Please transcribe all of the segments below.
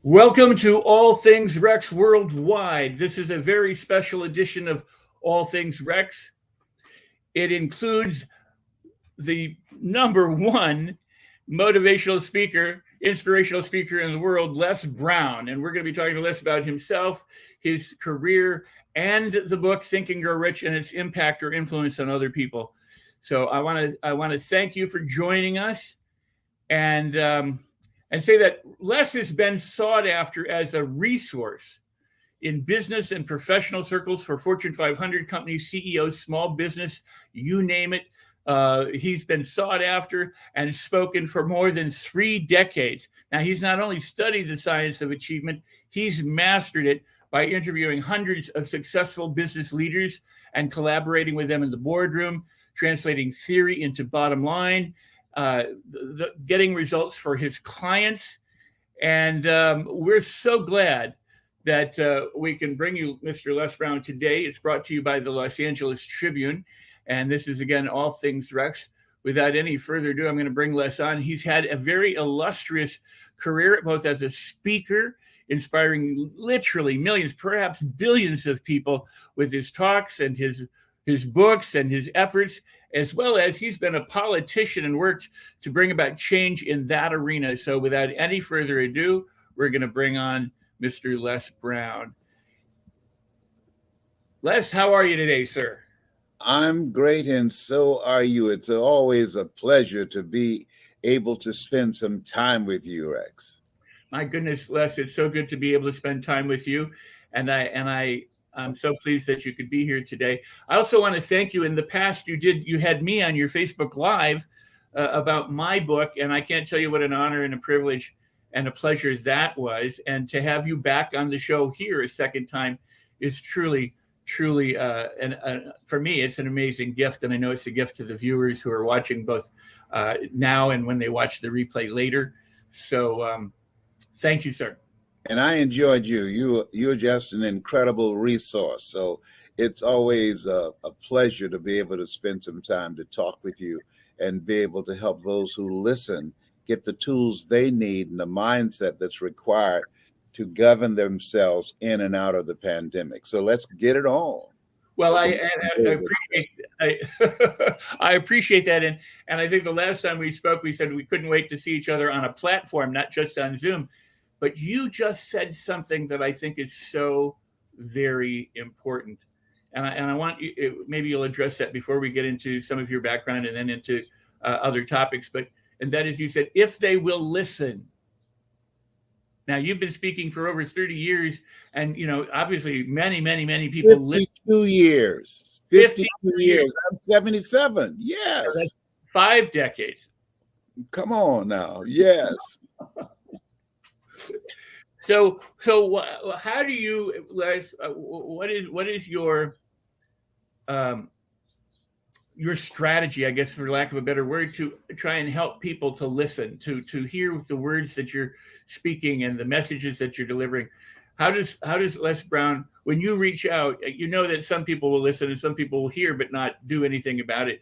Welcome to All Things Rex Worldwide. This is a very special edition of All Things Rex. It includes the number one motivational speaker, inspirational speaker in the world, Les Brown. And we're going to be talking to Les about himself, his career, and the book Think and Grow Rich and its impact or influence on other people. So I want to thank you for joining us, and say that Les has been sought after as a resource in business and professional circles for Fortune 500 companies, CEOs, small business, you name it. He's been sought after and spoken for more than 3 decades. Now, he's not only studied the science of achievement, he's mastered it by interviewing hundreds of successful business leaders and collaborating with them in the boardroom, translating theory into bottom line, getting results for his clients. And we're so glad that we can bring you Mr. Les Brown today. It's brought to you by the Los Angeles Tribune. And this is, again, All Things Rex. Without any further ado, I'm going to bring Les on. He's had a very illustrious career, both as a speaker, inspiring literally millions, perhaps billions of people with his talks and his books and his efforts, as well as he's been a politician and worked to bring about change in that arena. So without any further ado, we're going to bring on Mr. Les Brown. Les, how are you today, sir? I'm great, and so are you. It's always a pleasure to be able to spend some time with you, Rex. My goodness, Les, it's so good to be able to spend time with you. And I'm so pleased that you could be here today. I also want to thank you. In the past, you had me on your Facebook Live about my book, and I can't tell you what an honor and a privilege and a pleasure that was. And to have you back on the show here a second time is truly, for me, it's an amazing gift, and I know it's a gift to the viewers who are watching both now and when they watch the replay later. So, thank you, sir. And I enjoyed you. You're just an incredible resource. So it's always a pleasure to be able to spend some time to talk with you and be able to help those who listen get the tools they need and the mindset that's required to govern themselves in and out of the pandemic. So let's get it on. Well, I appreciate that, and I think the last time we spoke, we said we couldn't wait to see each other on a platform, not just on Zoom. But you just said something that I think is so very important, and I want you, maybe you'll address that before we get into some of your background and then into other topics. And that is, you said, if they will listen. Now, you've been speaking for over 30 years, and, obviously many people 52 years. 52 years. I'm 77. Yes. So that's 5 decades. Come on now. Yes. So how do you, Les, what is your strategy, I guess, for lack of a better word, to try and help people to listen, to hear the words that you're speaking and the messages that you're delivering? How does Les Brown, when you reach out, you know that some people will listen and some people will hear but not do anything about it.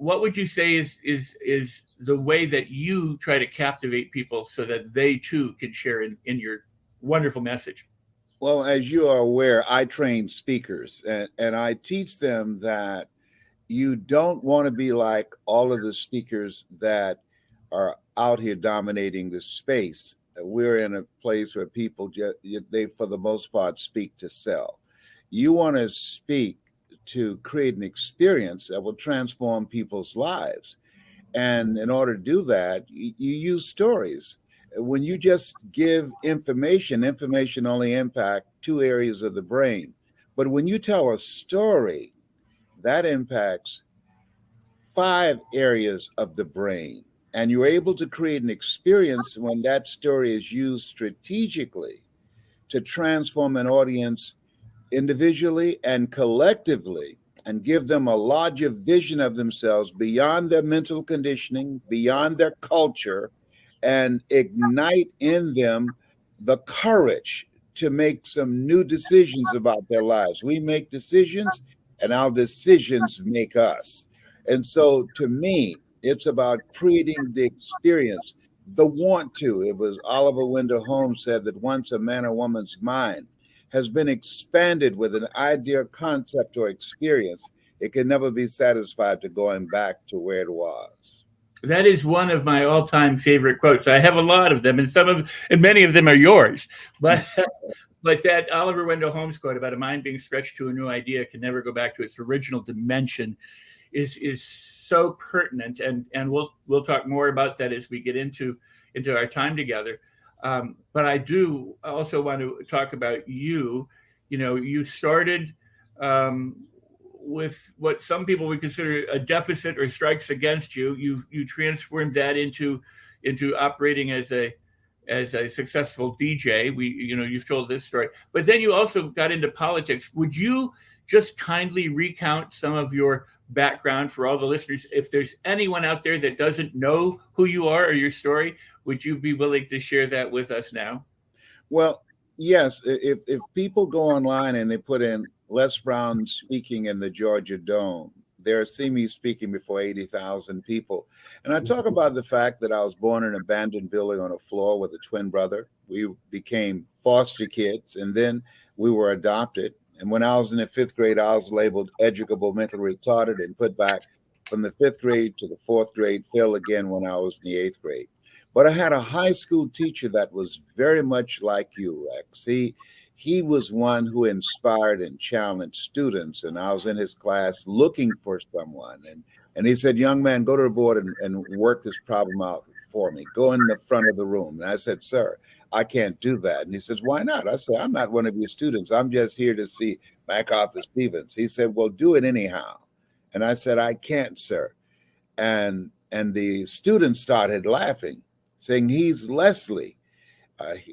What would you say is the way that you try to captivate people so that they too can share in your wonderful message? Well, as you are aware, I train speakers and I teach them that you don't want to be like all of the speakers that are out here dominating the space. We're in a place where people, they for the most part, speak to sell. You want to speak to create an experience that will transform people's lives. And in order to do that, you use stories. When you just give information only impacts 2 areas of the brain. But when you tell a story, that impacts 5 areas of the brain. And you're able to create an experience when that story is used strategically to transform an audience individually and collectively, and give them a larger vision of themselves beyond their mental conditioning, beyond their culture, and ignite in them the courage to make some new decisions about their lives. We make decisions, and our decisions make us. And so to me, it's about creating the experience the want to. It was Oliver Wendell Holmes said that once a man or woman's mind has been expanded with an idea, concept, or experience, it can never be satisfied to going back to where it was. That is one of my all-time favorite quotes. I have a lot of them, and many of them are yours. But but that Oliver Wendell Holmes quote about a mind being stretched to a new idea can never go back to its original dimension is so pertinent, and we'll talk more about that as we get into our time together. But I do also want to talk about you. You know, you started um, with what some people would consider a deficit or strikes against you. You transformed that into operating as a successful DJ. You've told this story, but then you also got into politics. Would you just kindly recount some of your background for all the listeners? If there's anyone out there that doesn't know who you are or your story, would you be willing to share that with us now? Well, yes, if people go online and they put in Les Brown speaking in the Georgia Dome, they'll see me speaking before 80,000 people. And I talk about the fact that I was born in an abandoned building on a floor with a twin brother. We became foster kids, and then we were adopted. And when I was in the fifth grade, I was labeled educable, mentally retarded, and put back from the fifth grade to the fourth grade, failed again when I was in the eighth grade. But I had a high school teacher that was very much like you, Rex. He was one who inspired and challenged students. And I was in his class looking for someone. And he said, young man, go to the board and work this problem out for me. Go in the front of the room. And I said, sir, I can't do that. And he says, why not? I said, I'm not one of your students. I'm just here to see MacArthur Stevens. He said, well, do it anyhow. And I said, I can't, sir. And the students started laughing, saying, he's Leslie.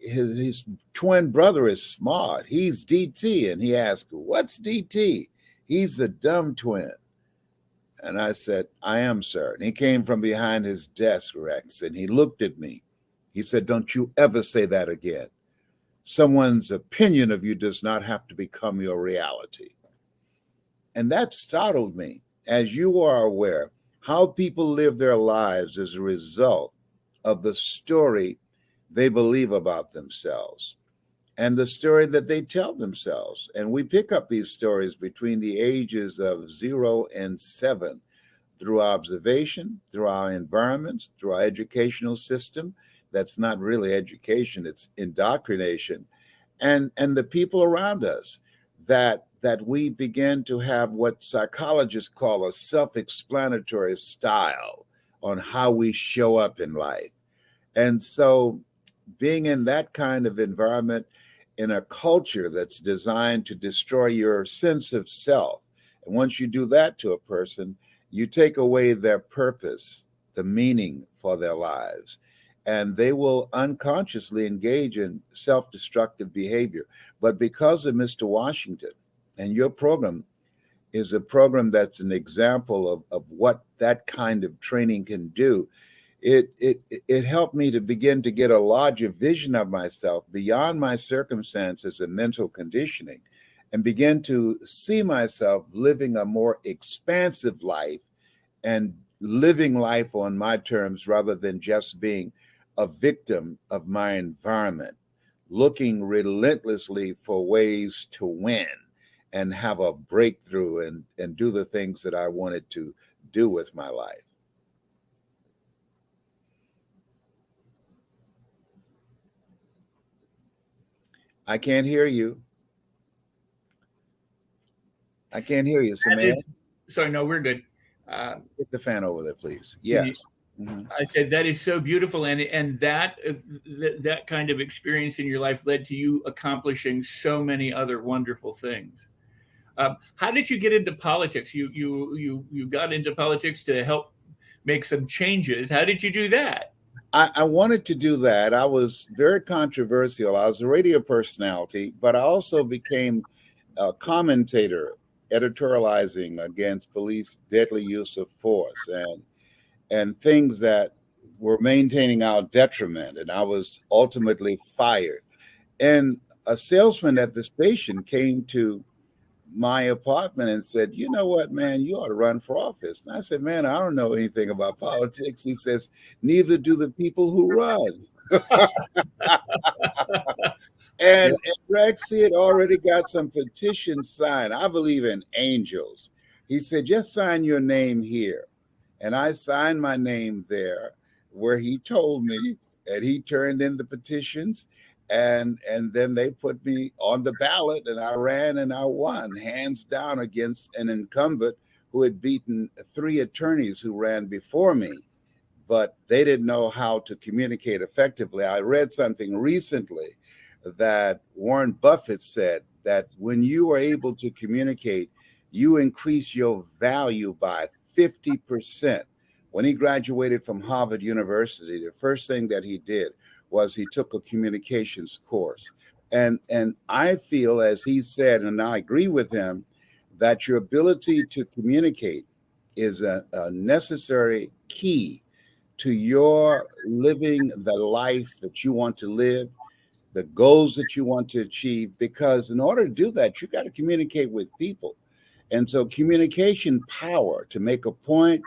His twin brother is smart. He's DT. And he asked, what's DT? He's the dumb twin. And I said, I am, sir. And he came from behind his desk, Rex, and he looked at me. He said, don't you ever say that again. Someone's opinion of you does not have to become your reality. And that startled me. As you are aware, how people live their lives as a result of the story they believe about themselves and the story that they tell themselves. And we pick up these stories between the ages of 0 and 7 through observation, through our environments, through our educational system. That's not really education, it's indoctrination. And the people around us that we begin to have what psychologists call a self-explanatory style on how we show up in life. And so being in that kind of environment in a culture that's designed to destroy your sense of self. And once you do that to a person, you take away their purpose, the meaning for their lives, and they will unconsciously engage in self-destructive behavior. But because of Mr. Washington, and your program is a program that's an example of what that kind of training can do, it helped me to begin to get a larger vision of myself beyond my circumstances and mental conditioning, and begin to see myself living a more expansive life and living life on my terms rather than just being a victim of my environment, looking relentlessly for ways to win and have a breakthrough and do the things that I wanted to do with my life. I can't hear you. I can't hear you, Samantha. Sorry, no, we're good. Get the fan over there, please. Yes. Mm-hmm. I said that is so beautiful, and that kind of experience in your life led to you accomplishing so many other wonderful things. How did you get into politics? You got into politics to help make some changes. How did you do that? I wanted to do that. I was very controversial. I was a radio personality, but I also became a commentator, editorializing against police deadly use of force and things that were maintaining our detriment. And I was ultimately fired. And a salesman at the station came to my apartment and said, "You know what, man, you ought to run for office." And I said, "Man, I don't know anything about politics." He says, "Neither do the people who run." Yeah. And Rex, he had already got some petitions signed. I believe in angels. He said, "Just sign your name here." And I signed my name there where he told me, and he turned in the petitions. And then they put me on the ballot, and I ran and I won, hands down, against an incumbent who had beaten 3 attorneys who ran before me. But they didn't know how to communicate effectively. I read something recently that Warren Buffett said that when you are able to communicate, you increase your value by 50%. When he graduated from Harvard University, the first thing that he did was he took a communications course. And I feel, as he said, and I agree with him, that your ability to communicate is a necessary key to your living the life that you want to live, the goals that you want to achieve, because in order to do that, you got to communicate with people. And so communication power to make a point,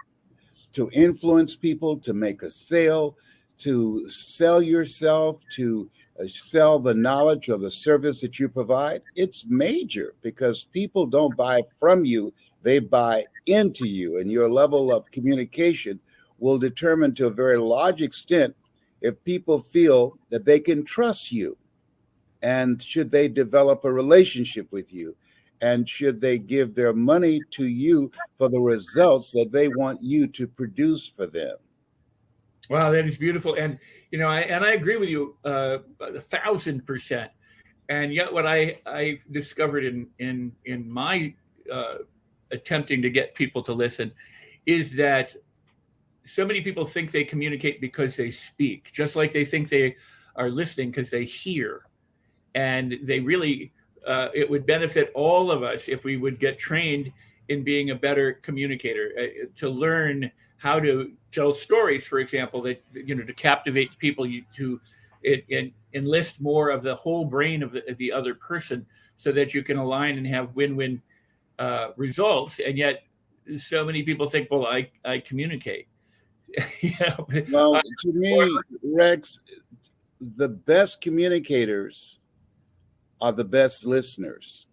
to influence people, to make a sale, to sell yourself, to sell the knowledge or the service that you provide, it's major, because people don't buy from you, they buy into you. And your level of communication will determine to a very large extent if people feel that they can trust you, and should they develop a relationship with you, and should they give their money to you for the results that they want you to produce for them. Wow, that is beautiful. And I agree with you 1,000%. And yet, what I discovered in my uh, attempting to get people to listen is that so many people think they communicate because they speak, just like they think they are listening because they hear. And they really, it would benefit all of us if we would get trained in being a better communicator, to learn how to tell stories, for example, that to captivate people, to enlist more of the whole brain of the other person, so that you can align and have win-win results. And yet, so many people think, well, I communicate. you know, Well, uh, to or, me, Rex, the best communicators are the best listeners.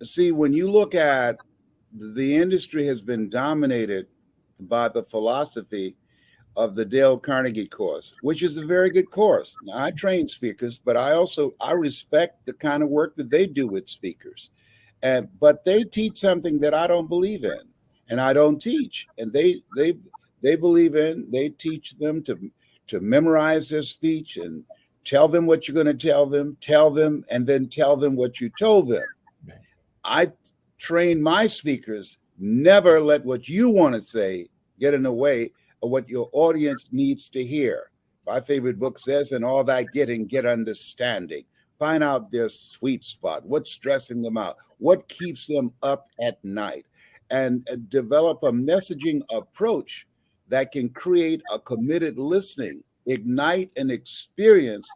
See, when you look at the industry has been dominated by the philosophy of the Dale Carnegie course, which is a very good course. Now, I train speakers, but I respect the kind of work that they do with speakers. And but they teach something that I don't believe in, and I don't teach. And they believe in, they teach them to memorize their speech and tell them what you're going to tell them, and then tell them what you told them. I train my speakers, never let what you want to say get in the way of what your audience needs to hear. My favorite book says, "And all that getting, get understanding." Find out their sweet spot, what's stressing them out, what keeps them up at night, and develop a messaging approach that can create a committed listening, ignite an experience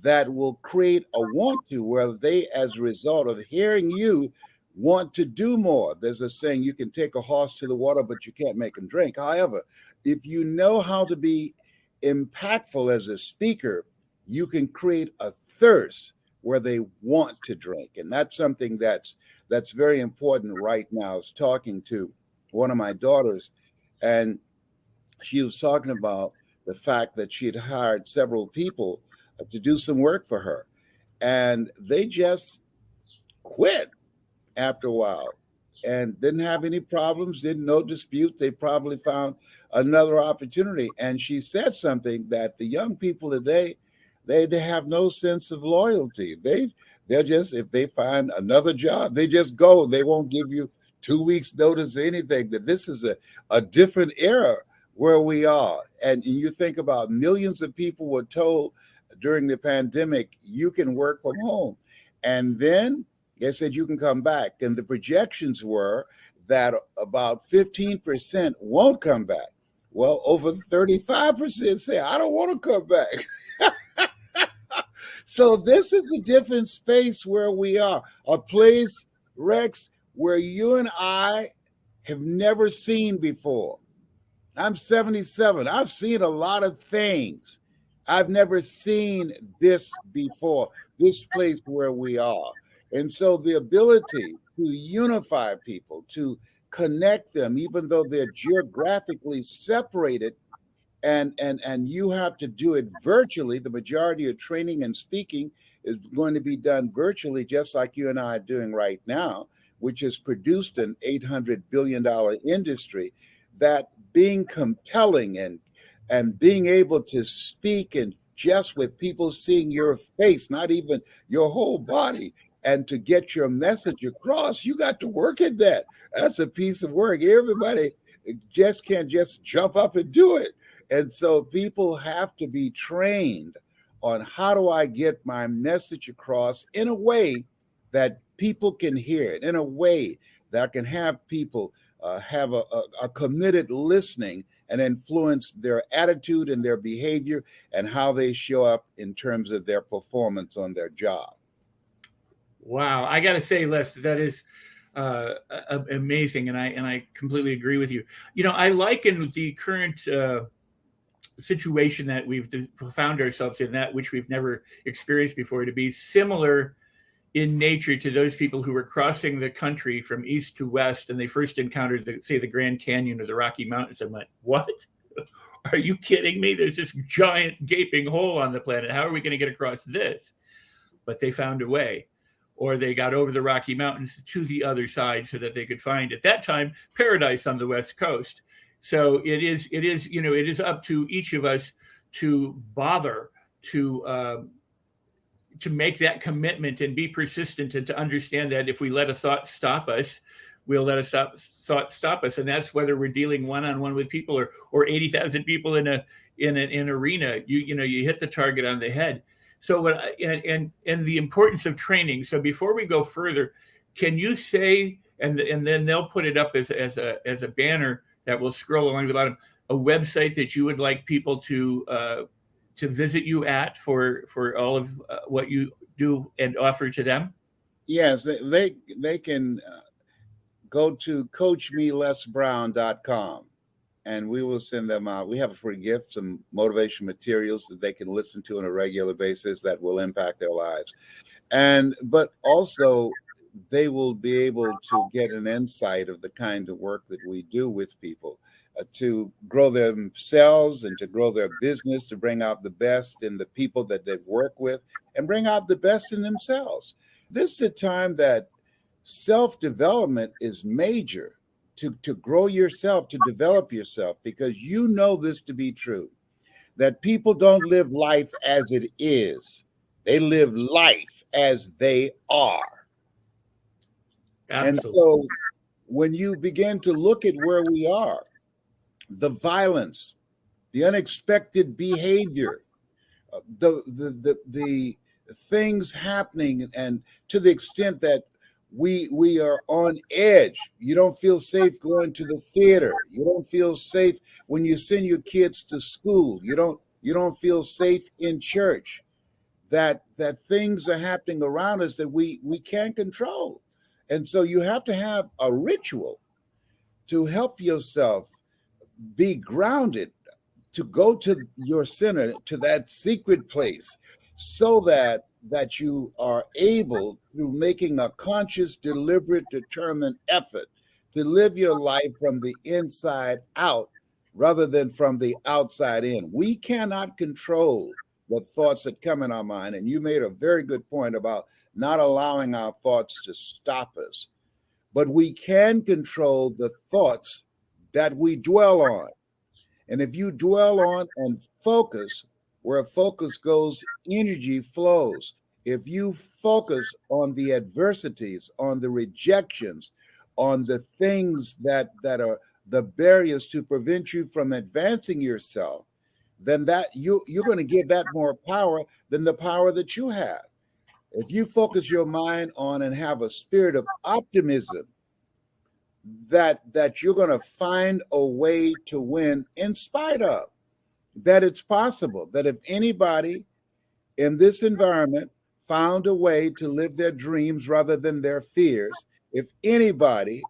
that will create a want to, where they, as a result of hearing you, want to do more. There's a saying, you can take a horse to the water, but you can't make him drink. However, if you know how to be impactful as a speaker, you can create a thirst where they want to drink. And that's something that's very important right now. I was talking to one of my daughters, and she was talking about the fact that she had hired several people to do some work for her, and they just quit after a while and didn't have any problems, didn't no dispute. They probably found another opportunity. And she said something that the young people today, they have no sense of loyalty. They're just, if they find another job, they just go. They won't give you 2 weeks notice or anything. That this is a different era where we are. And you think about millions of people were told during the pandemic, you can work from home. And then they said you can come back. And the projections were that about 15% won't come back. Well, over 35% say, I don't want to come back. So this is a different space where we are, a place Rex, where you and I have never seen before. I'm 77. I've seen a lot of things. I've never seen this before, this place where we are. And so the ability to unify people, to connect them, even though they're geographically separated, and you have to do it virtually. The majority of training and speaking is going to be done virtually, just like you and I are doing right now, which has produced an $800 billion industry. That being compelling and being able to speak and just with people seeing your face, not even your whole body, and to get your message across, you got to work at that. That's a piece of work. Everybody just can't just jump up and do it. And so people have to be trained on how do I get my message across in a way that people can hear it, in a way that can have people have a committed listening and influence their attitude and their behavior and how they show up in terms of their performance on their job. Wow, I got to say, Les, that is amazing, and I completely agree with you. You know, I liken the current situation that we've found ourselves in, that which we've never experienced before, to be similar in nature to those people who were crossing the country from east to west, and they first encountered, say, the Grand Canyon or the Rocky Mountains, and went, "What? Are you kidding me? There's this giant gaping hole on the planet. How are we going to get across this?" But they found a way. Or they got over the Rocky Mountains to the other side so that they could find, at that time, paradise on the West Coast. So it is, it is up to each of us to bother to make that commitment and be persistent, and to understand that if we let a thought stop us, we'll let a thought stop us. And that's whether we're dealing one-on-one with people or 80,000 people in an arena. You hit the target on the head. So and the importance of training. So before we go further, can you say, and then they'll put it up as a banner that will scroll along the bottom, a website that you would like people to visit you at for all of what you do and offer to them? Yes, they can go to coachmelesbrown.com. And we will send them out. We have a free gift, some motivation materials that they can listen to on a regular basis that will impact their lives. But also they will be able to get an insight of the kind of work that we do with people to grow themselves and to grow their business, to bring out the best in the people that they've worked with and bring out the best in themselves. This is a time that self-development is major. To grow yourself, to develop yourself, because you know this to be true, that people don't live life as it is. They live life as they are. Absolutely. And so when you begin to look at where we are, the violence, the unexpected behavior, the things happening, and to the extent that we are on edge. You don't feel safe going to the theater. You don't feel safe when you send your kids to school. You don't feel safe in church. That things are happening around us that we can't control. And so you have to have a ritual to help yourself be grounded, to go to your center, to that secret place, so that you are able, through making a conscious, deliberate, determined effort, to live your life from the inside out rather than from the outside in. We cannot control the thoughts that come in our mind. And you made a very good point about not allowing our thoughts to stop us. But we can control the thoughts that we dwell on. And if you dwell on and focus, where focus goes, energy flows. If you focus on the adversities, on the rejections, on the things that are the barriers to prevent you from advancing yourself, then that you're going to give that more power than the power that you have. If you focus your mind on and have a spirit of optimism, that you're going to find a way to win in spite of, that it's possible, that if anybody in this environment found a way to live their dreams rather than their fears, If anybody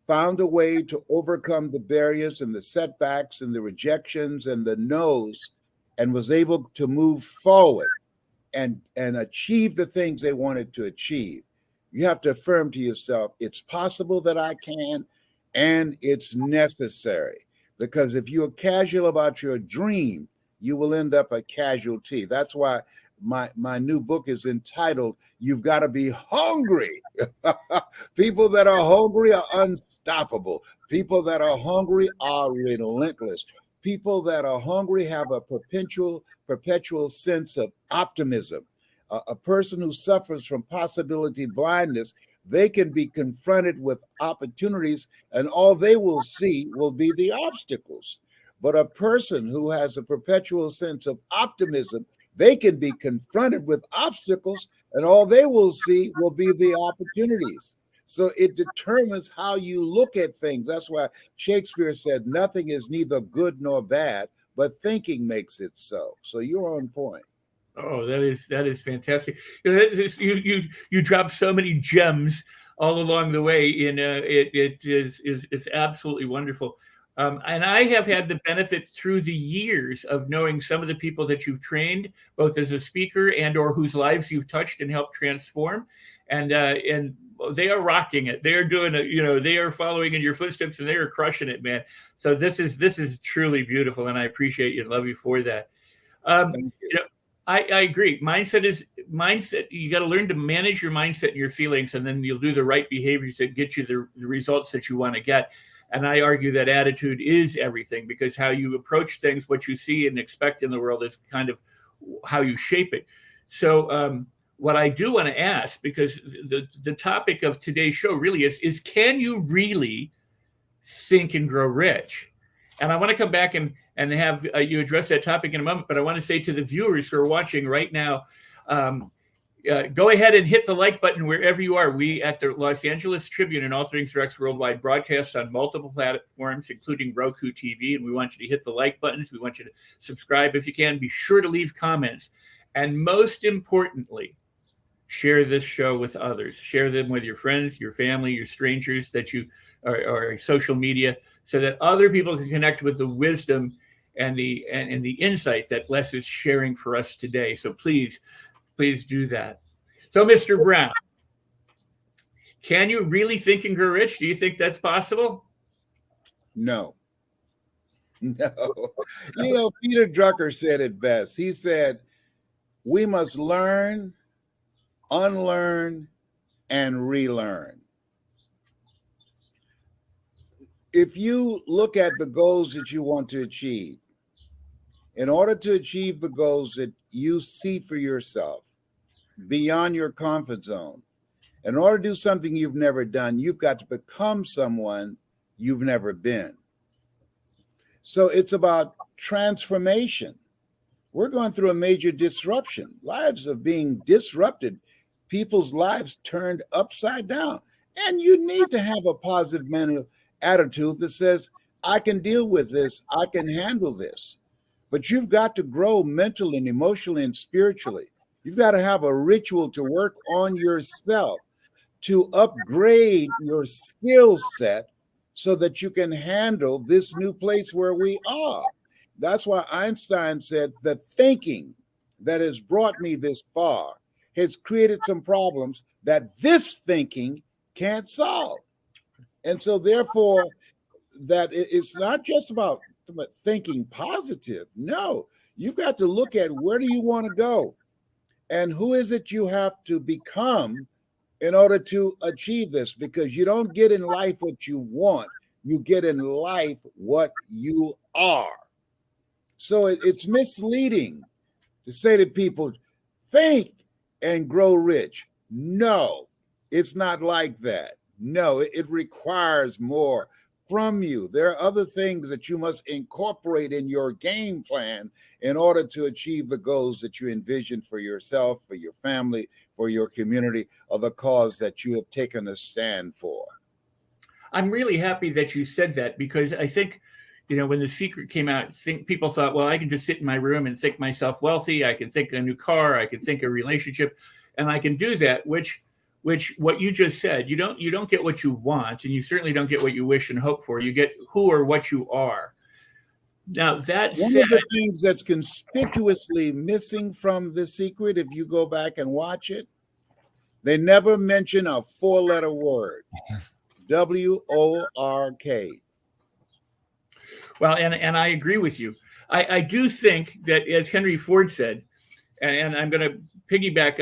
found a way to overcome the barriers and the setbacks and the rejections and the no's and was able to move forward and achieve the things they wanted to achieve, you have to affirm to yourself, it's possible that I can, and it's necessary. Because if you're casual about your dream, you will end up a casualty. That's why my new book is entitled, You've Got to Be Hungry. People that are hungry are unstoppable. People that are hungry are relentless. People that are hungry have a perpetual sense of optimism. A person who suffers from possibility blindness, they can be confronted with opportunities and all they will see will be the obstacles. But a person who has a perpetual sense of optimism, they can be confronted with obstacles and all they will see will be the opportunities. So it determines how you look at things. That's why Shakespeare said, nothing is neither good nor bad, but thinking makes it so. So you're on point. Oh, that is fantastic. You know, you drop so many gems all along the way. It is it's absolutely wonderful. And I have had the benefit through the years of knowing some of the people that you've trained, both as a speaker and or whose lives you've touched and helped transform, and they are rocking it. They are doing it. You know, they are following in your footsteps and they are crushing it, man. So this is truly beautiful, and I appreciate you and love you for that. Thank you. You know, I agree. Mindset. You got to learn to manage your mindset and your feelings, and then you'll do the right behaviors that get you the results that you want to get. And I argue that attitude is everything, because how you approach things, what you see and expect in the world, is kind of how you shape it. So, what I do want to ask, because the topic of today's show really is can you really think and grow rich? And I want to come back and have you address that topic in a moment. But I want to say to the viewers who are watching right now, go ahead and hit the like button wherever you are. We at the Los Angeles Tribune and All Things Rex Worldwide broadcast on multiple platforms, including Roku TV. And we want you to hit the like buttons. We want you to subscribe if you can. Be sure to leave comments. And most importantly, share this show with others. Share them with your friends, your family, your strangers that you or social media, so that other people can connect with the wisdom and the insight that Les is sharing for us today. So please do that. So, Mr. Brown, can you really think and grow rich? Do you think that's possible? No. No. You know, Peter Drucker said it best. He said, we must learn, unlearn, and relearn. If you look at the goals that you want to achieve, in order to achieve the goals that you see for yourself beyond your comfort zone, in order to do something you've never done, you've got to become someone you've never been. So it's about transformation. We're going through a major disruption. Lives are being disrupted. People's lives turned upside down. And you need to have a positive mental attitude that says, I can deal with this. I can handle this. But you've got to grow mentally and emotionally and spiritually. You've got to have a ritual to work on yourself, to upgrade your skill set so that you can handle this new place where we are. That's why Einstein said the thinking that has brought me this far has created some problems that this thinking can't solve. And so therefore, that it's not just about thinking positive. No, you've got to look at where do you want to go and who is it you have to become in order to achieve this, because you don't get in life what you want, you get in life what you are. So it's misleading to say to people, think and grow rich. No, it's not like that. No, it requires more from you. There are other things that you must incorporate in your game plan in order to achieve the goals that you envision for yourself, for your family, for your community, or the cause that you have taken a stand for. I'm really happy that you said that, because I think, you know, when The Secret came out, people thought, well, I can just sit in my room and think myself wealthy. I can think a new car. I can think a relationship, and I can do that, which which what you just said, you don't get what you want, and you certainly don't get what you wish and hope for. You get who or what you are. Now, that One said, of the things that's conspicuously missing from The Secret, if you go back and watch it, they never mention a 4-letter word, WORK. well, and I agree with you. I do think that, as Henry Ford said, and I'm going to piggyback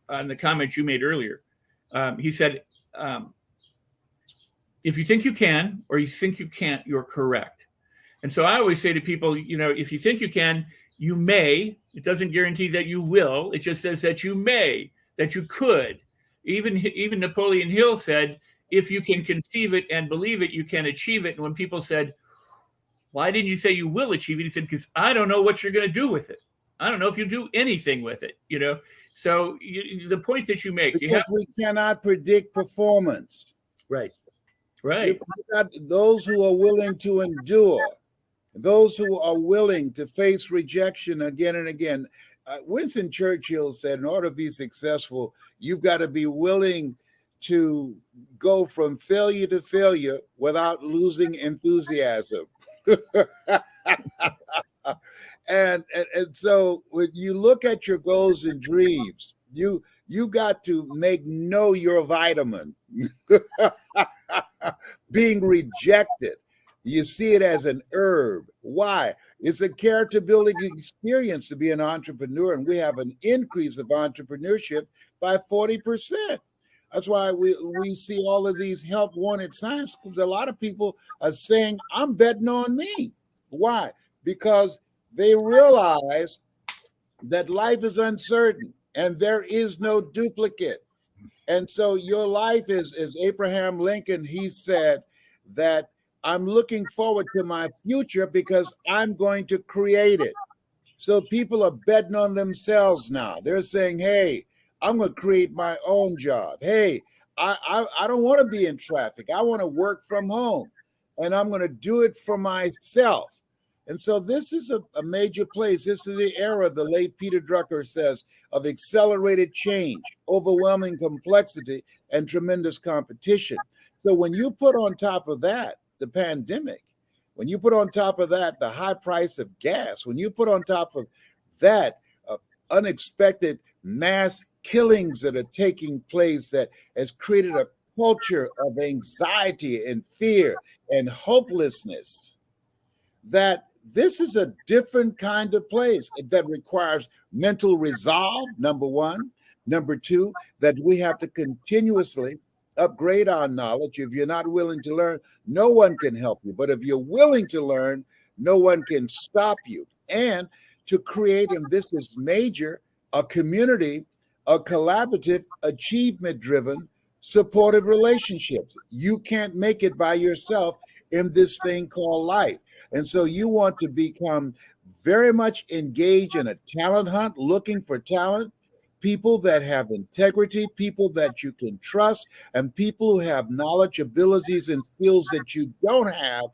on the comment you made earlier. He said, if you think you can or you think you can't, you're correct. And so I always say to people, if you think you can, you may. It doesn't guarantee that you will. It just says that you may, that you could. Even Napoleon Hill said, if you can conceive it and believe it, you can achieve it. And when people said, why didn't you say you will achieve it? He said, because I don't know what you're going to do with it. I don't know if you do anything with it, So the point that you make. Because we cannot predict performance. Right. You've got those who are willing to endure, those who are willing to face rejection again and again. Winston Churchill said, in order to be successful, you've got to be willing to go from failure to failure without losing enthusiasm. And so when you look at your goals and dreams, you got to know your vitamin. Being rejected, you see it as an herb. Why? It's a character building experience to be an entrepreneur, and we have an increase of entrepreneurship by 40%. That's why we see all of these help wanted signs, because a lot of people are saying, I'm betting on me. Why? Because they realize that life is uncertain and there is no duplicate. And so your life is, as Abraham Lincoln, he said that I'm looking forward to my future because I'm going to create it. So people are betting on themselves now. They're saying, hey, I'm going to create my own job. Hey, I don't want to be in traffic. I want to work from home, and I'm going to do it for myself. And so this is a major place. This is the era, the late Peter Drucker says, of accelerated change, overwhelming complexity, and tremendous competition. So when you put on top of that the pandemic, when you put on top of that the high price of gas, when you put on top of that unexpected mass killings that are taking place that has created a culture of anxiety and fear and hopelessness, that this is a different kind of place that requires mental resolve, number one. Number two, that we have to continuously upgrade our knowledge. If you're not willing to learn, no one can help you. But if you're willing to learn, no one can stop you. And to create, and this is major, a community, a collaborative, achievement-driven, supportive relationships. You can't make it by yourself in this thing called life. And so you want to become very much engaged in a talent hunt, looking for talent, people that have integrity, people that you can trust, and people who have knowledge, abilities, and skills that you don't have,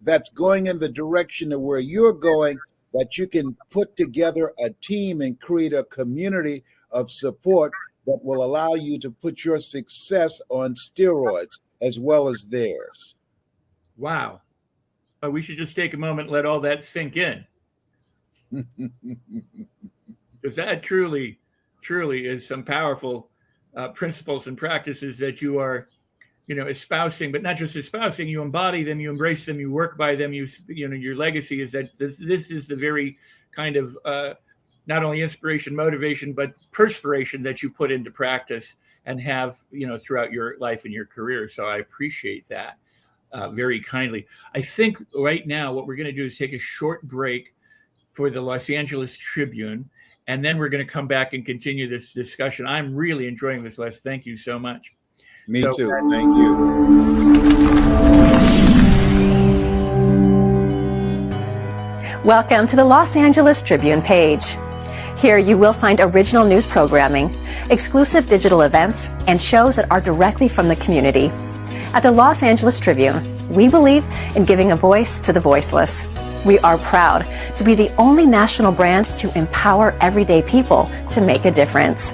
that's going in the direction of where you're going, that you can put together a team and create a community of support that will allow you to put your success on steroids as well as theirs. Wow. We should just take a moment and let all that sink in. Because that truly is some powerful principles and practices that you are, espousing, but not just espousing, you embody them, you embrace them, you work by them, your legacy is that this is the very kind of not only inspiration, motivation, but perspiration that you put into practice and have, throughout your life and your career. So I appreciate that very kindly. I think right now what we're going to do is take a short break for the Los Angeles Tribune, and then we're going to come back and continue this discussion. I'm really enjoying this, Les. Thank you so much. Me too. Thank you. Welcome to the Los Angeles Tribune page. Here you will find original news programming, exclusive digital events, and shows that are directly from the community. At the Los Angeles Tribune, we believe in giving a voice to the voiceless. We are proud to be the only national brand to empower everyday people to make a difference.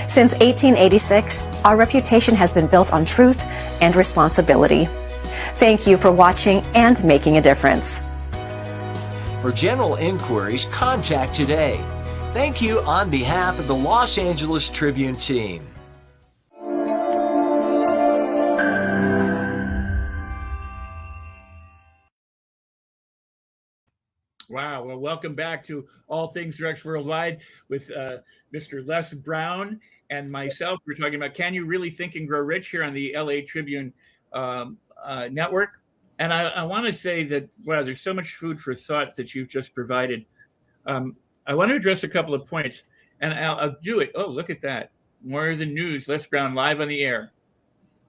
Since 1886, our reputation has been built on truth and responsibility. Thank you for watching and making a difference. For general inquiries, contact today. Thank you on behalf of the Los Angeles Tribune team. Wow. Well, welcome back to All Things Rex Worldwide with Mr. Les Brown and myself. We're talking about Can You Really Think and Grow Rich here on the LA Tribune Network. And I want to say that, wow, there's so much food for thought that you've just provided. I want to address a couple of points, and I'll do it. Oh, look at that. More of the news. Les Brown live on the air.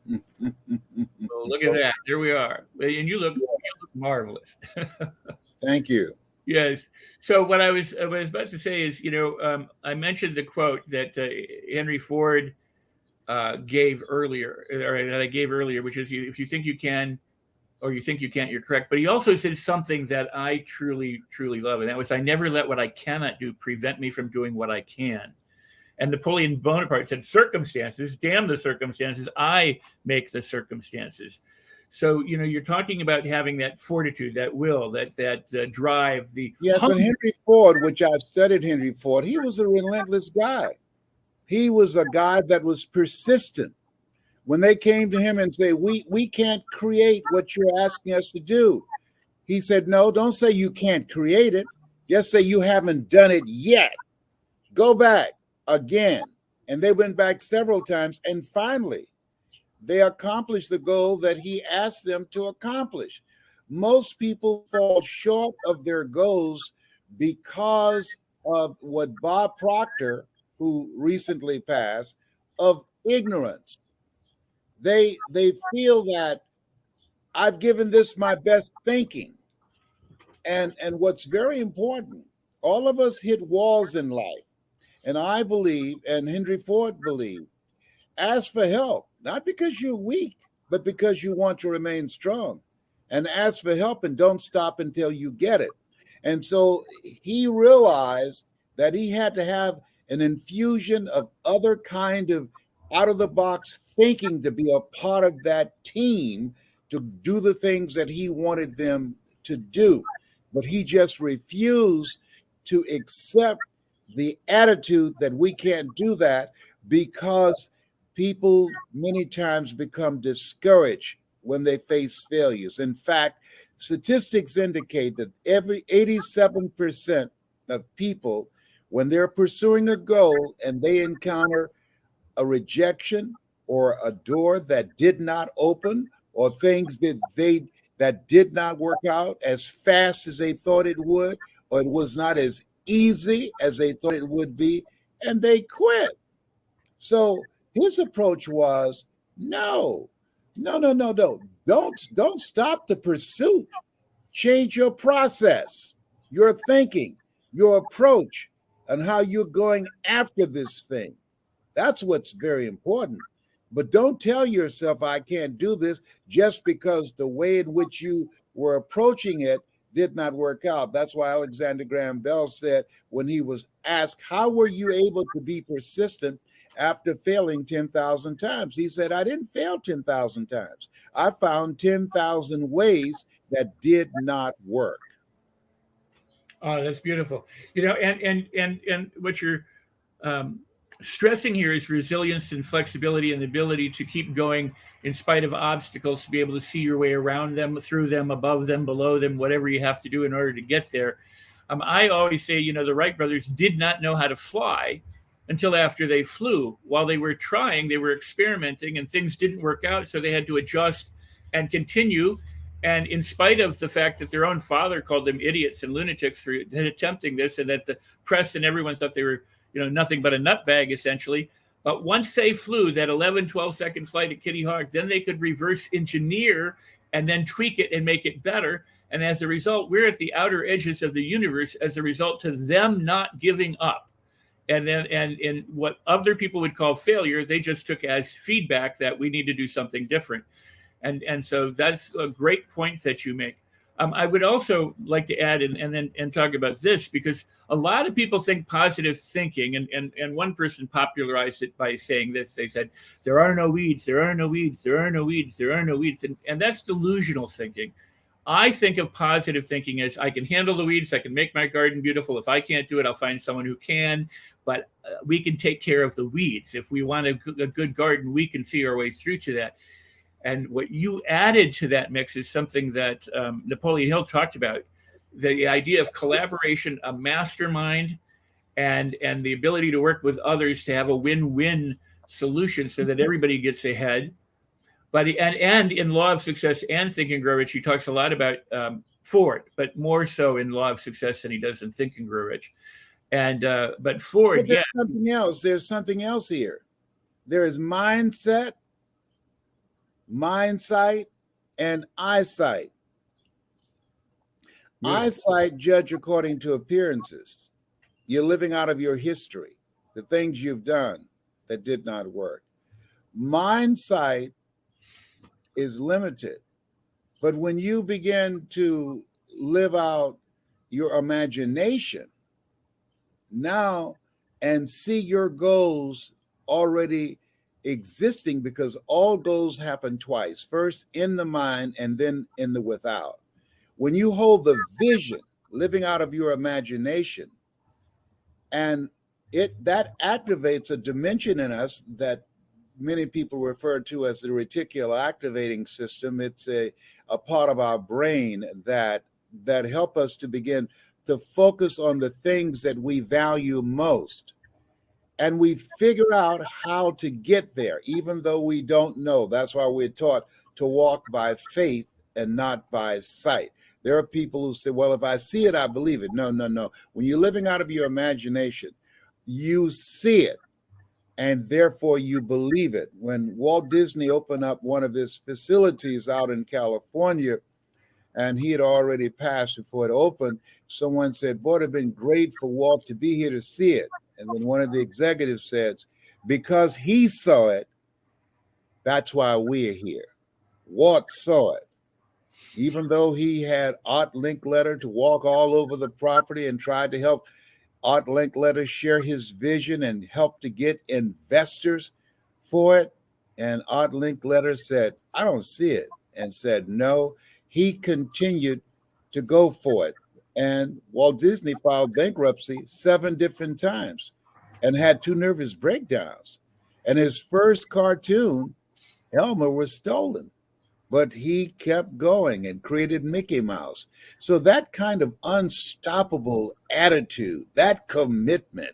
Well, look at that. There we are. And you look marvelous. Thank you. Yes. So what I was about to say is, I mentioned the quote that Henry Ford gave earlier, or that I gave earlier, which is, if you think you can, or you think you can't, you're correct. But he also said something that I truly, truly love. And that was, I never let what I cannot do prevent me from doing what I can. And Napoleon Bonaparte said, circumstances, damn the circumstances, I make the circumstances. So, you're talking about having that fortitude, that will, that drive, the Yes, but Henry Ford, which I've studied Henry Ford, he was a relentless guy. He was a guy that was persistent. When they came to him and say, we can't create what you're asking us to do, he said, no, don't say you can't create it. Just say you haven't done it yet. Go back again. And they went back several times, and finally, they accomplished the goal that he asked them to accomplish. Most people fall short of their goals because of what Bob Proctor, who recently passed, of ignorance. They feel that I've given this my best thinking. And what's very important, all of us hit walls in life. And I believe, and Henry Ford believed, ask for help, not because you're weak, but because you want to remain strong. And ask for help and don't stop until you get it. And so he realized that he had to have an infusion of other kind of out-of-the-box thinking to be a part of that team to do the things that he wanted them to do. But he just refused to accept the attitude that we can't do that, because people many times become discouraged when they face failures. In fact, statistics indicate that every 87% of people, when they're pursuing a goal and they encounter a rejection or a door that did not open, or things that did not work out as fast as they thought it would, or it was not as easy as they thought it would be, and they quit. So his approach was, no. Don't stop the pursuit. Change your process, your thinking, your approach, and how you're going after this thing. That's what's very important. But don't tell yourself I can't do this just because the way in which you were approaching it did not work out. That's why Alexander Graham Bell said, when he was asked, how were you able to be persistent after failing 10,000 times? He said, I didn't fail 10,000 times. I found 10,000 ways that did not work. Oh, that's beautiful. And what you're stressing here is resilience and flexibility and the ability to keep going in spite of obstacles, to be able to see your way around them, through them, above them, below them, whatever you have to do in order to get there. I always say, the Wright brothers did not know how to fly until after they flew. While they were trying, they were experimenting, and things didn't work out, so they had to adjust and continue. And in spite of the fact that their own father called them idiots and lunatics for attempting this, and that the press and everyone thought they were nothing but a nutbag, essentially. But once they flew that 11, 12-second flight at Kitty Hawk, then they could reverse engineer and then tweak it and make it better. And as a result, we're at the outer edges of the universe as a result to them not giving up. And then, and what other people would call failure, they just took as feedback that we need to do something different. And so that's a great point that you make. I would also like to add and talk about this, because a lot of people think positive thinking, and one person popularized it by saying this. They said, there are no weeds, there are no weeds, there are no weeds, there are no weeds. And that's delusional thinking. I think of positive thinking as I can handle the weeds, I can make my garden beautiful. If I can't do it, I'll find someone who can. But we can take care of the weeds. If we want a good garden, we can see our way through to that. And what you added to that mix is something that Napoleon Hill talked about, the idea of collaboration, a mastermind, and the ability to work with others to have a win-win solution so that everybody gets ahead. But and in Law of Success and Think and Grow Rich, he talks a lot about Ford, but more so in Law of Success than he does in Think and Grow Rich. And but Ford, there's something else. There's something else here. There is mindset, mindsight, and eyesight. Eyesight, judge according to appearances. You're living out of your history, the things you've done that did not work. Mindsight is limited, but when you begin to live out your imagination now and see your goals already existing, because all goals happen twice, first in the mind and then in the without. When you hold the vision, living out of your imagination, and that activates a dimension in us that many people refer to as the reticular activating system. It's a part of our brain that help us to begin to focus on the things that we value most. And we figure out how to get there, even though we don't know. That's why we're taught to walk by faith and not by sight. There are people who say, well, if I see it, I believe it. No. When you're living out of your imagination, you see it, and therefore you believe it. When Walt Disney opened up one of his facilities out in California, and he had already passed before it opened, someone said, boy, it'd been great for Walt to be here to see it. And then one of the executives said, because he saw it, that's why we're here. Walt saw it. Even though he had Art Linkletter to walk all over the property and tried to help Art Linkletter share his vision and help to get investors for it. And Art Linkletter said, I don't see it, and said no. He continued to go for it. And Walt Disney filed bankruptcy 7 different times and had 2 nervous breakdowns. And his first cartoon, Elmer, was stolen. But he kept going and created Mickey Mouse. So that kind of unstoppable attitude, that commitment,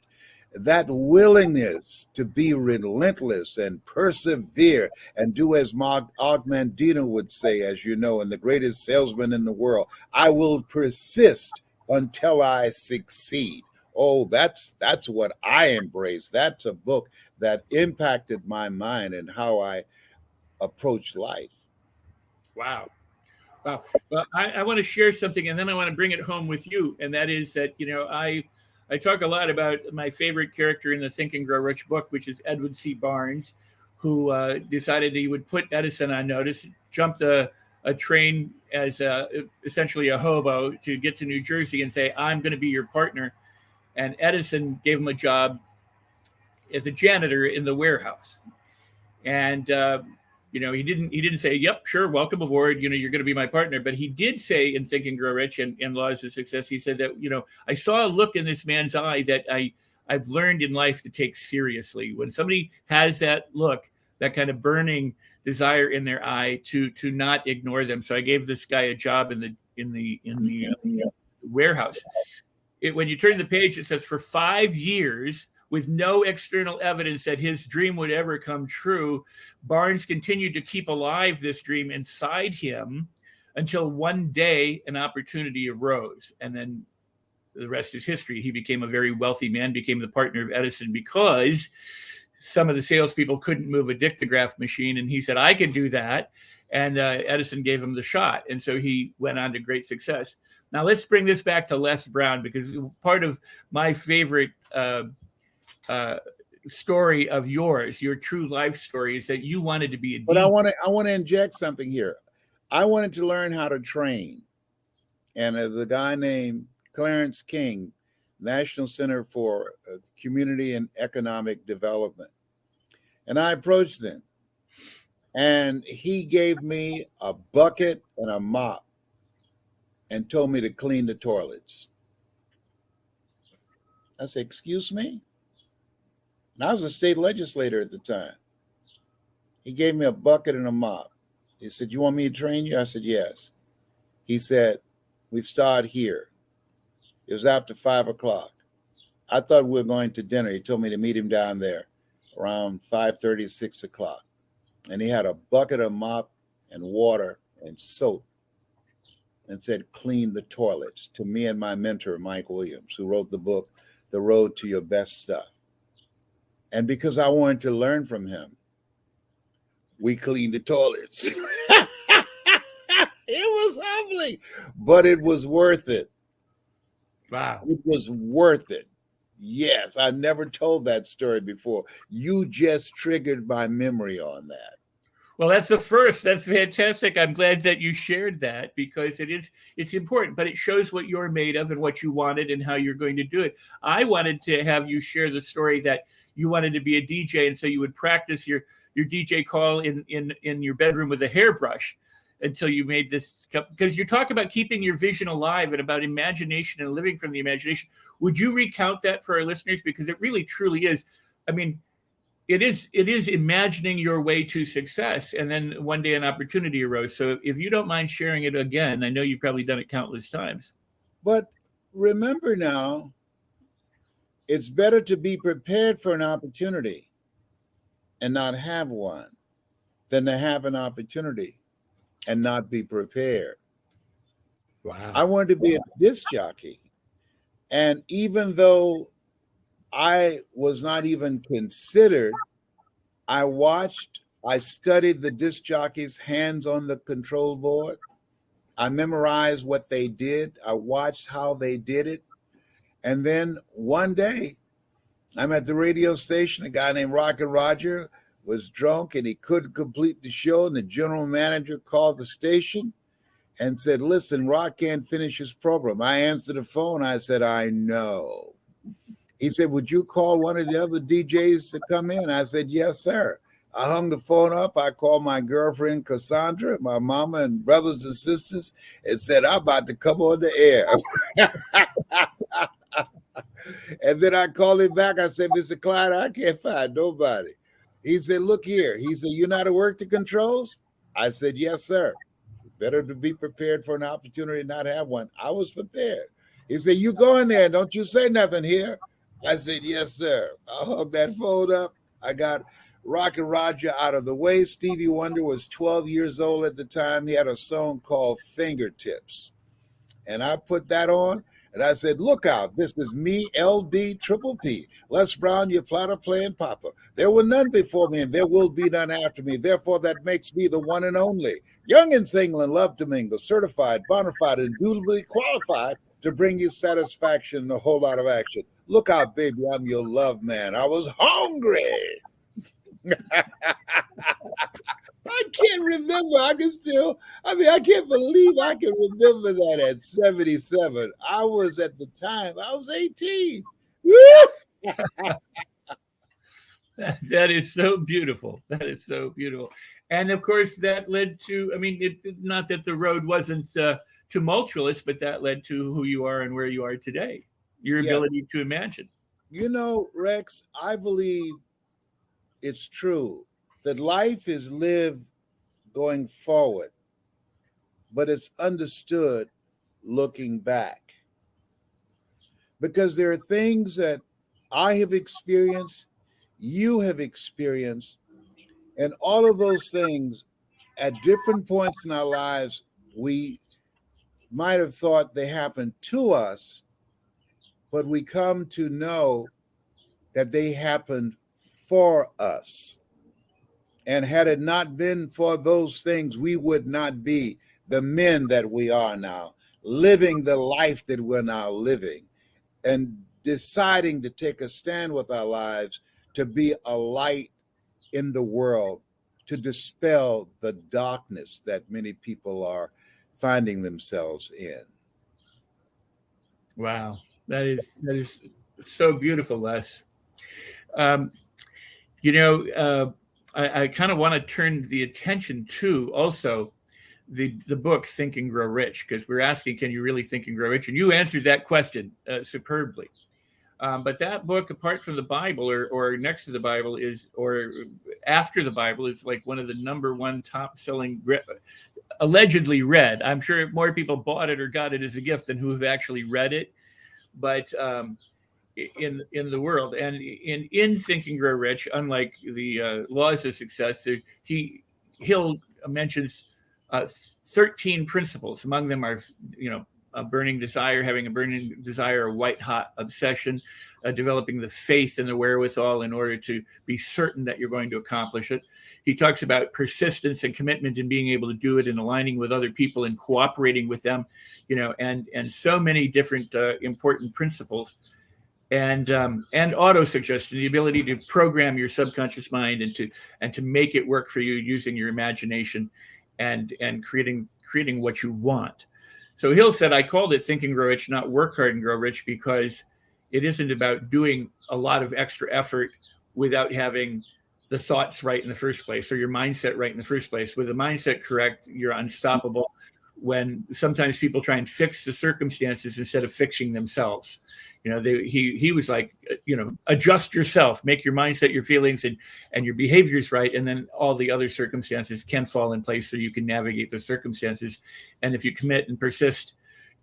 that willingness to be relentless and persevere and do as Og Mandino would say, as you know, and the greatest salesman in the world, I will persist until I succeed. Oh, that's what I embrace. That's a book that impacted my mind and how I approach life. Wow. Well, I want to share something, and then I want to bring it home with you. And that is that, I talk a lot about my favorite character in the Think and Grow Rich book, which is Edward C. Barnes, who decided he would put Edison on notice, jumped a train as essentially a hobo to get to New Jersey and say, I'm going to be your partner. And Edison gave him a job as a janitor in the warehouse. And he didn't say, yep, sure, welcome aboard, you're going to be my partner. But he did say in Think and Grow Rich and Laws of Success, he said that, I saw a look in this man's eye that I've learned in life to take seriously. When somebody has that look, that kind of burning desire in their eye, to not ignore them. So I gave this guy a job in the warehouse. When you turn the page, it says for 5 years, with no external evidence that his dream would ever come true, Barnes continued to keep alive this dream inside him until one day an opportunity arose. And then the rest is history. He became a very wealthy man, became the partner of Edison because some of the salespeople couldn't move a dictograph machine. And he said, I can do that. And Edison gave him the shot. And so he went on to great success. Now let's bring this back to Les Brown, because part of my favorite story of yours, your true life story, is that you wanted to be a But I want to inject something here. I wanted to learn how to train. and there's a guy named Clarence King, National Center for Community and Economic Development. And I approached them, and he gave me a bucket and a mop and told me to clean the toilets. I said, excuse me? And I was a state legislator at the time. He gave me a bucket and a mop. He said, you want me to train you? I said, yes. He said, we start here. It was after 5 o'clock. I thought we were going to dinner. He told me to meet him down there around 5:30, 6 o'clock. And he had a bucket of mop and water and soap and said, clean the toilets, to me and my mentor, Mike Williams, who wrote the book, The Road to Your Best Stuff. And because I wanted to learn from him, we cleaned the toilets. It was humbling, but it was worth it. Wow. It was worth it. Yes, I never told that story before. You just triggered my memory on that. Well, that's the first. That's fantastic. I'm glad that you shared that, because it's important, but it shows what you're made of and what you wanted and how you're going to do it. I wanted to have you share the story that you wanted to be a DJ, and so you would practice your DJ call in your bedroom with a hairbrush until you made this, because you're talking about keeping your vision alive and about imagination and living from the imagination. Would you recount that for our listeners? Because it really truly is. I mean, it is imagining your way to success, and then one day an opportunity arose. So if you don't mind sharing it again, I know you've probably done it countless times. But remember now, it's better to be prepared for an opportunity and not have one than to have an opportunity and not be prepared. Wow. I wanted to be a disc jockey. And even though I was not even considered, I studied the disc jockeys' hands on the control board. I memorized what they did. I watched how they did it. And then one day, I'm at the radio station. A guy named Rocket Roger was drunk and he couldn't complete the show. And the general manager called the station and said, listen, Rock can't finish his program. I answered the phone. I said, I know. He said, would you call one of the other DJs to come in? I said, yes, sir. I hung the phone up. I called my girlfriend, Cassandra, my mama and brothers and sisters, and said, I'm about to come on the air. And then I called him back. I said, Mr. Clyde, I can't find nobody. He said, look here. He said, you know how to work the controls? I said, yes, sir. Better to be prepared for an opportunity and not have one. I was prepared. He said, you go in there. Don't you say nothing here. I said, yes, sir. I hung that phone up. I got Rocket Roger out of the way. Stevie Wonder was 12 years old at the time. He had a song called Fingertips. And I put that on. And I said, look out, this is me, LB, Triple P. Les Brown, your platter playing Papa. There were none before me, and there will be none after me. Therefore, that makes me the one and only. Young and single and love to mingle, certified, bona fide, indubitably qualified to bring you satisfaction and a whole lot of action. Look out, baby, I'm your love man. I was hungry. I can't remember. I can't believe I can remember that at 77. I was 18. That is so beautiful. That is so beautiful. And of course, that led to, not that the road wasn't tumultuous, but that led to who you are and where you are today, your ability to imagine. You know, Rex, I believe it's true that life is lived going forward, but it's understood looking back. Because there are things that I have experienced, you have experienced, and all of those things at different points in our lives, we might have thought they happened to us, but we come to know that they happened for us. And had it not been for those things, we would not be the men that we are now, living the life that we're now living, and deciding to take a stand with our lives to be a light in the world, to dispel the darkness that many people are finding themselves in. Wow, that is so beautiful, Les. Um, I kind of want to turn the attention to also the book Think and Grow Rich, because we're asking, can you really think and grow rich? And you answered that question superbly. But that book, apart from the Bible, or next to the Bible, or after the Bible, is like one of the number one top selling, allegedly read. I'm sure more people bought it or got it as a gift than who have actually read it. But in the world, and in Think and Grow Rich, unlike the Laws of Success, Hill mentions 13 principles. Among them are, a burning desire, having a burning desire, a white hot obsession, developing the faith and the wherewithal in order to be certain that you're going to accomplish it. He talks about persistence and commitment and being able to do it, and aligning with other people and cooperating with them, and so many different important principles. And auto suggestion, the ability to program your subconscious mind and to make it work for you using your imagination, and creating what you want. So Hill said, I called it Think and Grow Rich, not Work Hard and Grow Rich, because it isn't about doing a lot of extra effort without having the thoughts right in the first place, or your mindset right in the first place. With the mindset correct, you're unstoppable. When sometimes people try and fix the circumstances instead of fixing themselves, he was like, adjust yourself, make your mindset, your feelings, and your behaviors right, and then all the other circumstances can fall in place so you can navigate the circumstances. And if you commit and persist,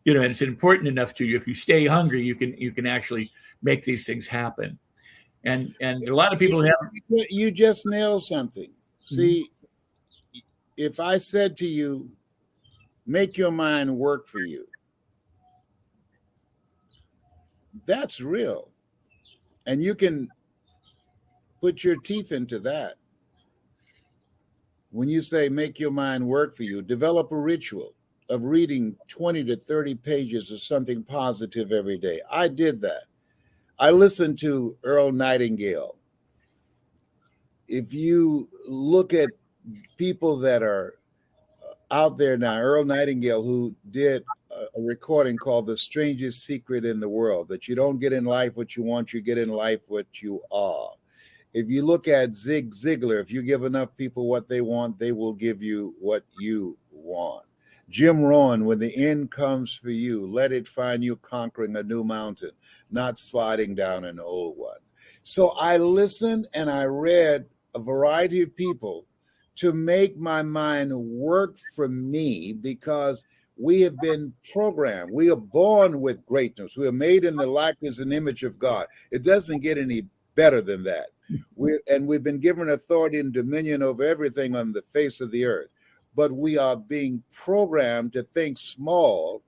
and it's important enough to you, if you stay hungry, you can actually make these things happen. And a lot of people you just nailed something. See, if I said to you, make your mind work for you, that's real. And you can put your teeth into that. When you say make your mind work for you, develop a ritual of reading 20 to 30 pages of something positive every day. I did that. I listened to Earl Nightingale. If you look at people that are out there now, Earl Nightingale, who did a recording called The Strangest Secret in the World, that you don't get in life what you want, you get in life what you are. If you look at Zig Ziglar, if you give enough people what they want, they will give you what you want. Jim Rohn, when the end comes for you, let it find you conquering a new mountain, not sliding down an old one. So I listened and I read a variety of people to make my mind work for me, because we have been programmed. We are born with greatness. We are made in the likeness and image of God. It doesn't get any better than that. We've been given authority and dominion over everything on the face of the earth. But we are being programmed to think small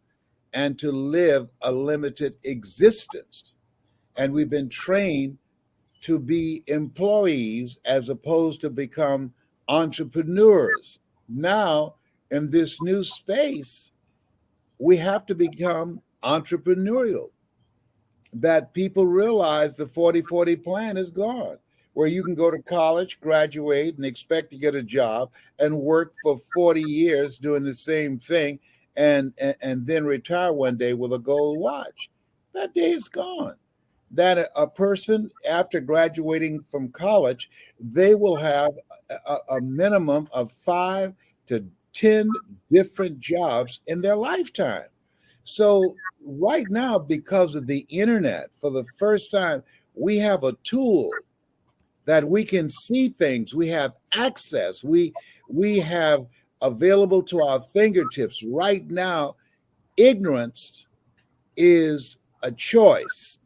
and to live a limited existence. And we've been trained to be employees as opposed to become entrepreneurs. Now, in this new space, we have to become entrepreneurial. That people realize the 40-40 plan is gone, where you can go to college, graduate, and expect to get a job and work for 40 years doing the same thing, and then retire one day with a gold watch. That day is gone. That a person, after graduating from college, they will have a minimum of 5 to 10 different jobs in their lifetime. So right now, because of the internet, for the first time, we have a tool that we can see things. We have access. We have available to our fingertips right now. Ignorance is a choice.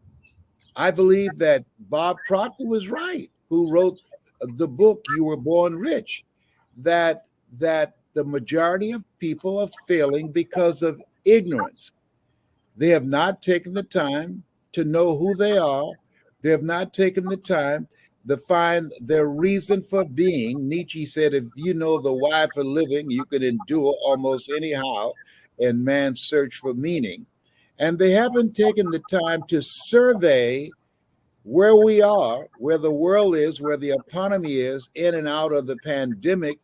I believe that Bob Proctor was right, who wrote the book You Were Born Rich, that the majority of people are failing because of ignorance. They have not taken the time to know who they are. They have not taken the time to find their reason for being. Nietzsche said, if you know the why for living, you can endure almost anyhow in man's search for meaning. And they haven't taken the time to survey where we are, where the world is, where the economy is, in and out of the pandemic,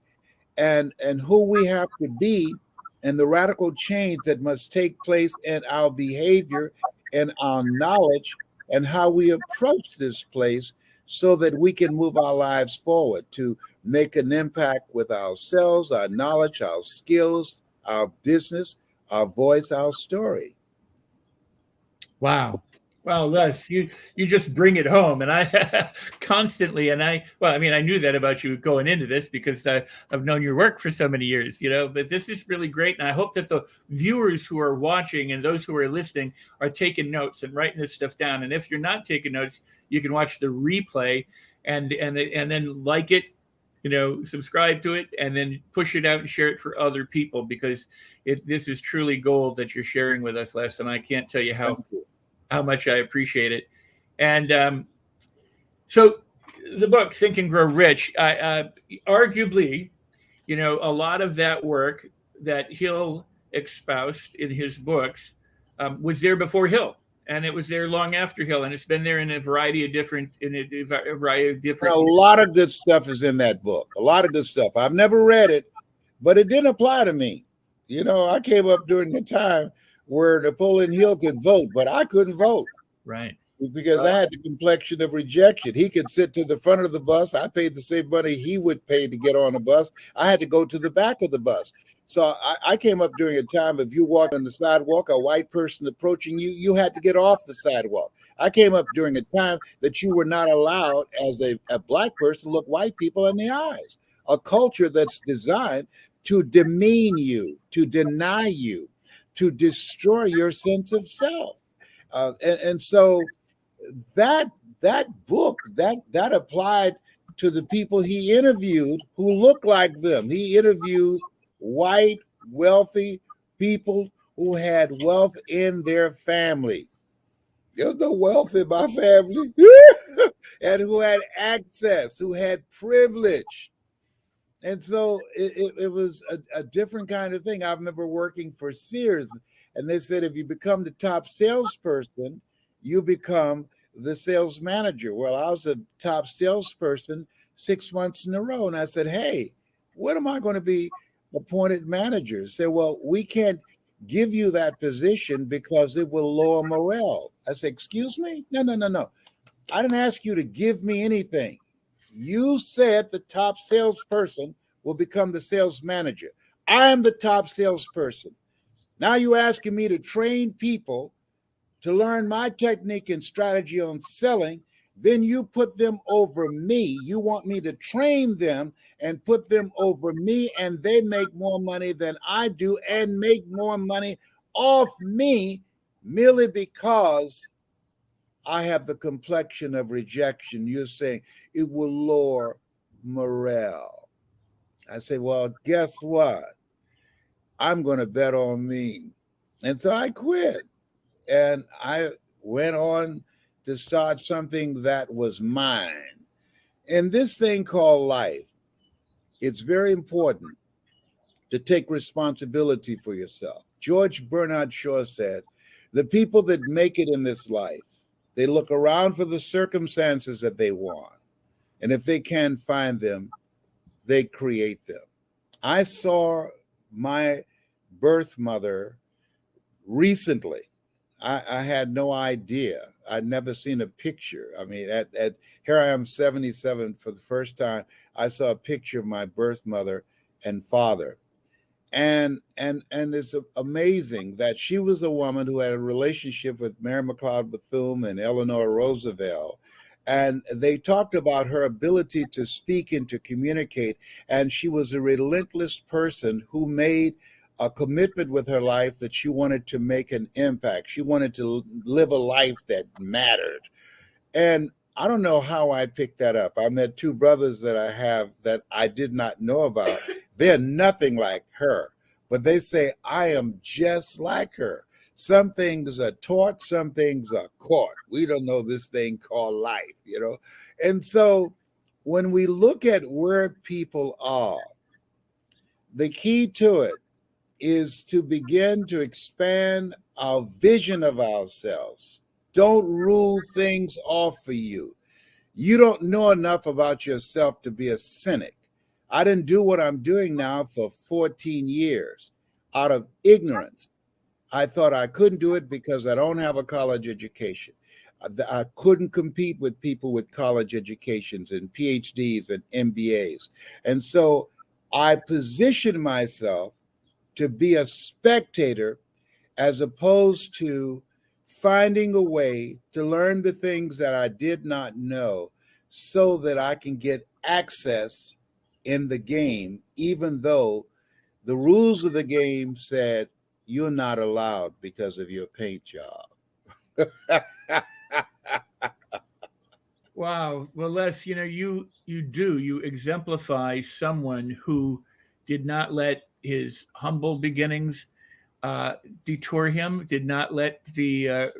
and who we have to be, and the radical change that must take place in our behavior and our knowledge and how we approach this place so that we can move our lives forward to make an impact with ourselves, our knowledge, our skills, our business, our voice, our story. Wow. Well, Les, you just bring it home, and I constantly, well, I mean, I knew that about you going into this because I've known your work for so many years, But this is really great, and I hope that the viewers who are watching and those who are listening are taking notes and writing this stuff down. And if you're not taking notes, you can watch the replay and then like it, subscribe to it, and then push it out and share it for other people because this is truly gold that you're sharing with us, Les, and I can't tell you how much I appreciate it. And so the book, Think and Grow Rich, arguably, a lot of that work that Hill espoused in his books was there before Hill. And it was there long after Hill, and it's been there in a variety of different. A lot of good stuff is in that book. A lot of good stuff. I've never read it, but it didn't apply to me. I came up during the time where Napoleon Hill could vote, but I couldn't vote. Right. Because I had the complexion of rejection. He could sit to the front of the bus. I paid the same money he would pay to get on the bus. I had to go to the back of the bus. So I came up during a time, if you walk on the sidewalk, a white person approaching you, you had to get off the sidewalk. I came up during a time that you were not allowed as a black person to look white people in the eyes. A culture that's designed to demean you, to deny you, to destroy your sense of self. And so that book, that applied to the people he interviewed who looked like them. He interviewed white, wealthy people who had wealth in their family. There's no wealth in my family. And who had access, who had privilege. And so it was a different kind of thing. I remember working for Sears, and they said, if you become the top salesperson, you become the sales manager. Well, I was a top salesperson 6 months in a row. And I said, hey, when am I going to be appointed manager? They said, well, we can't give you that position because it will lower morale. I said, excuse me? No. I didn't ask you to give me anything. You said the top salesperson will become the sales manager. I am the top salesperson. Now you're asking me to train people to learn my technique and strategy on selling. Then you put them over me. You want me to train them and put them over me, and they make more money than I do and make more money off me merely because I have the complexion of rejection. You're saying it will lower morale. I say, well, guess what? I'm going to bet on me. And so I quit. And I went on to start something that was mine. And this thing called life, it's very important to take responsibility for yourself. George Bernard Shaw said, the people that make it in this life, they look around for the circumstances that they want. And if they can't find them, they create them. I saw my birth mother recently. I had no idea. I'd never seen a picture. I mean, here I am, 77, for the first time. I saw a picture of my birth mother and father. And it's amazing that she was a woman who had a relationship with Mary McLeod Bethune and Eleanor Roosevelt. And they talked about her ability to speak and to communicate. And she was a relentless person who made a commitment with her life that she wanted to make an impact. She wanted to live a life that mattered. And I don't know how I picked that up. I met two brothers that I have that I did not know about. They're nothing like her, but they say, I am just like her. Some things are taught, some things are caught. We don't know this thing called life, And so when we look at where people are, the key to it is to begin to expand our vision of ourselves. Don't rule things off for you. You don't know enough about yourself to be a cynic. I didn't do what I'm doing now for 14 years out of ignorance. I thought I couldn't do it because I don't have a college education. I couldn't compete with people with college educations and PhDs and MBAs. And so I positioned myself to be a spectator as opposed to finding a way to learn the things that I did not know so that I can get access in the game, even though the rules of the game said you're not allowed because of your paint job. Wow. Well, Les, you exemplify someone who did not let his humble beginnings uh, detour him, did not let the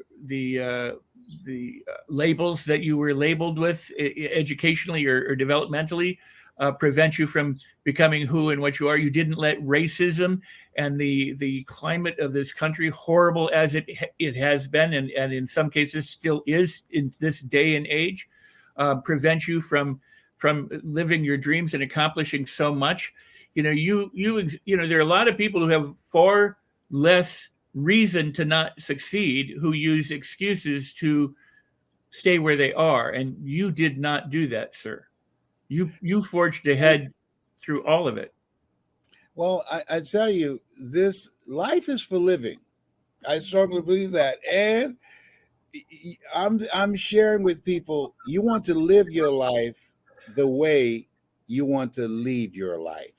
labels that you were labeled with educationally or developmentally prevent you from becoming who and what you are. You didn't let racism and the climate of this country, horrible as it has been, and in some cases still is in this day and age, prevent you from living your dreams and accomplishing so much. There are a lot of people who have far less reason to not succeed, who use excuses to stay where they are, and you did not do that, sir. You forged ahead through all of it. Well, I tell you, this life is for living. I strongly believe that, and I'm sharing with people. You want to live your life the way you want to leave your life.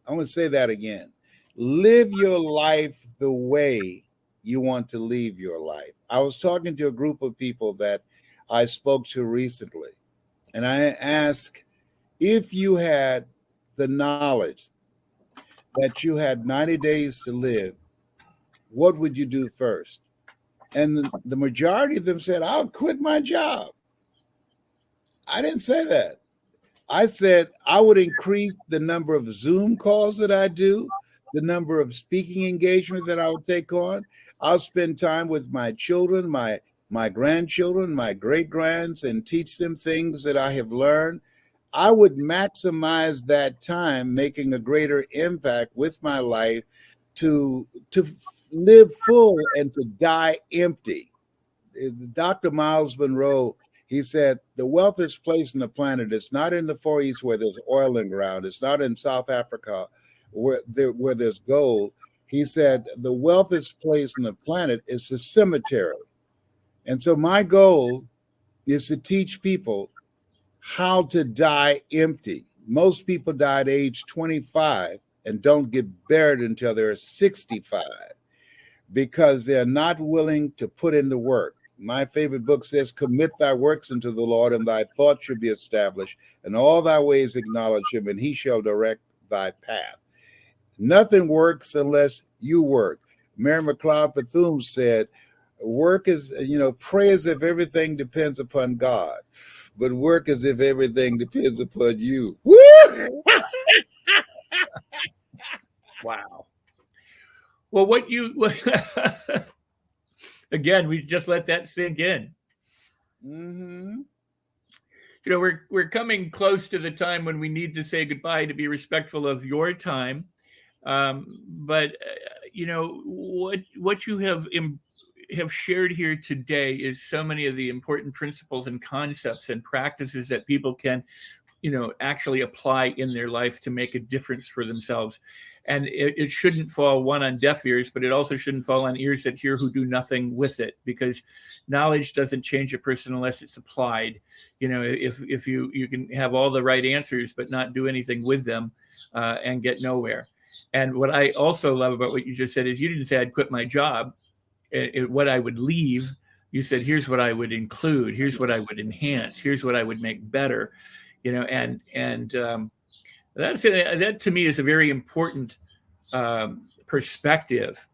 I'm going to say that again. Live your life the way you want to leave your life. I was talking to a group of people that I spoke to recently, and I asked, if you had the knowledge that you had 90 days to live, what would you do first? And the majority of them said, I'll quit my job. I didn't say that. I said I would increase the number of Zoom calls that I do, the number of speaking engagement that I would take on. I'll spend time with my children, my grandchildren, my great-grands, and teach them things that I have learned. I would maximize that time, making a greater impact with my life to live full and to die empty. Dr. Miles Monroe, he said, the wealthiest place on the planet is not in the Far East where there's oil and ground. It's not in South Africa where there's gold. He said, the wealthiest place on the planet is the cemetery. And so my goal is to teach people how to die empty. Most people die at age 25 and don't get buried until they're 65 because they're not willing to put in the work. My favorite book says, commit thy works unto the Lord, and thy thoughts shall be established, and all thy ways acknowledge him, and he shall direct thy path. Nothing works unless you work. Mary McLeod Bethune said, work is, pray as if everything depends upon God, but work as if everything depends upon you. Woo! Wow. Well, again, we just let that sink in. Mm-hmm. We're coming close to the time when we need to say goodbye to be respectful of your time. But what you have shared here today is so many of the important principles and concepts and practices that people can, actually apply in their life to make a difference for themselves. And it shouldn't fall, one, on deaf ears, but it also shouldn't fall on ears that hear who do nothing with it, because knowledge doesn't change a person unless it's applied. If you can have all the right answers but not do anything with them, and get nowhere. And what I also love about what you just said is you didn't say I'd quit my job. What I would leave, you said, here's what I would include, here's what I would enhance, here's what I would make better. That to me is a very important perspective,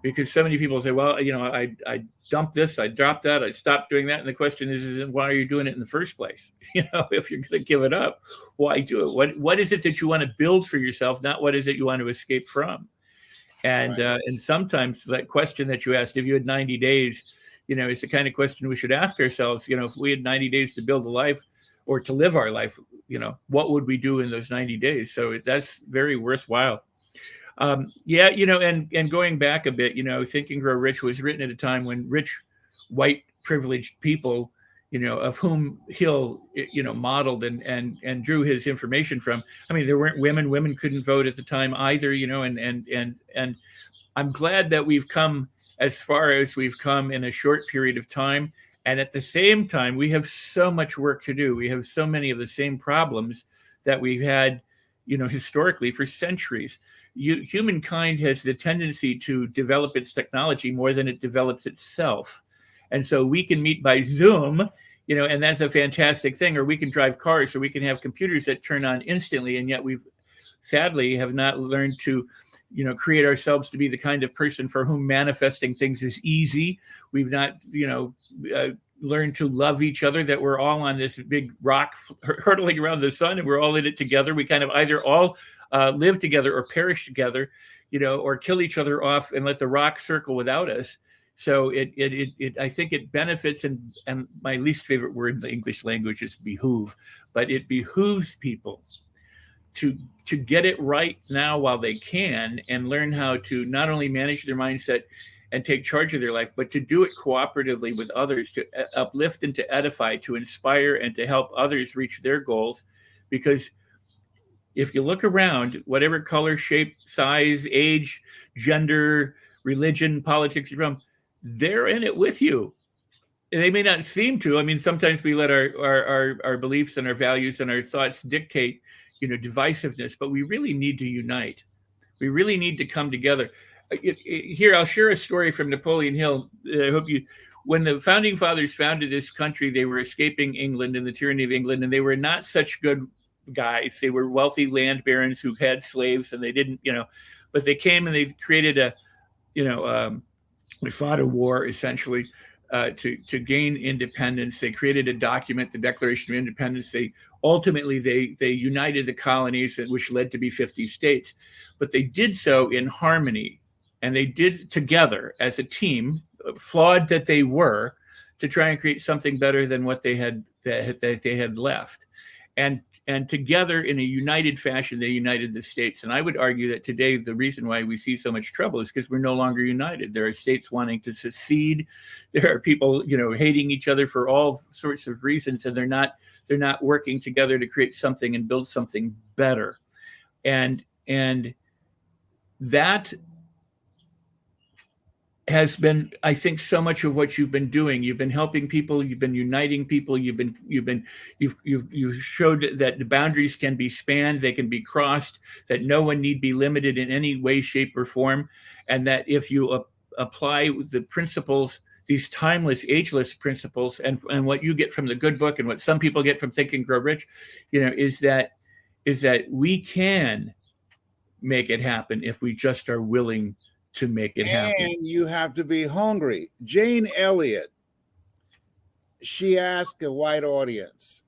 because so many people say, well, I dumped this, I dropped that, I stopped doing that. And the question is why are you doing it in the first place? If you're going to give it up, why do it? What is it that you want to build for yourself, not what is it you want to escape from? And Right. And sometimes that question that you asked, if you had 90 days, it's the kind of question we should ask ourselves. If we had 90 days to build a life or to live our life, what would we do in those 90 days? So that's very worthwhile. Yeah, and going back a bit, Think and Grow Rich was written at a time when rich, white, privileged people, of whom Hill, modeled and drew his information from. I mean, there weren't women. Women couldn't vote at the time either, and I'm glad that we've come as far as we've come in a short period of time. And at the same time, we have so much work to do. We have so many of the same problems that we've had, historically for centuries. Humankind has the tendency to develop its technology more than it develops itself. And so we can meet by Zoom, and that's a fantastic thing, or we can drive cars, or we can have computers that turn on instantly. And yet we've sadly have not learned to create ourselves to be the kind of person for whom manifesting things is easy. We've not learned to love each other, that we're all on this big rock hurtling around the sun and we're all in it together. We kind of either all live together or perish together, or kill each other off and let the rock circle without us. So I think it benefits, and my least favorite word in the English language is behoove, but it behooves people to get it right now while they can, and learn how to not only manage their mindset and take charge of their life, but to do it cooperatively with others, to uplift and to edify, to inspire and to help others reach their goals. Because if you look around, whatever color, shape, size, age, gender, religion, politics you're from, they're in it with you. They may not seem to. I mean, sometimes we let our beliefs and our values and our thoughts dictate, divisiveness, but we really need to unite. We really need to come together. Here, I'll share a story from Napoleon Hill. I hope when the founding fathers founded this country, they were escaping England and the tyranny of England, and they were not such good guys. They were wealthy land barons who had slaves, and they didn't, but they came and they created we fought a war essentially to gain independence. They created a document, the Declaration of Independence. They united the colonies, which led to be 50 states, but they did so in harmony, and they did together as a team, flawed that they were, to try and create something better than what they had left. And together in a united fashion, they united the states. And I would argue that today, the reason why we see so much trouble is because we're no longer united. There are states wanting to secede. There are people, hating each other for all sorts of reasons, and they're not working together to create something and build something better. And that has been, I think, so much of what you've been doing. You've been helping people. You've been uniting people. You've showed that the boundaries can be spanned. They can be crossed. That no one need be limited in any way, shape, or form. And that if you apply the principles, these timeless, ageless principles, and what you get from the good book, and what some people get from Think and Grow Rich, is that we can make it happen if we just are willing to make it happen. And you have to be hungry. Jane Elliott, she asked a white audience,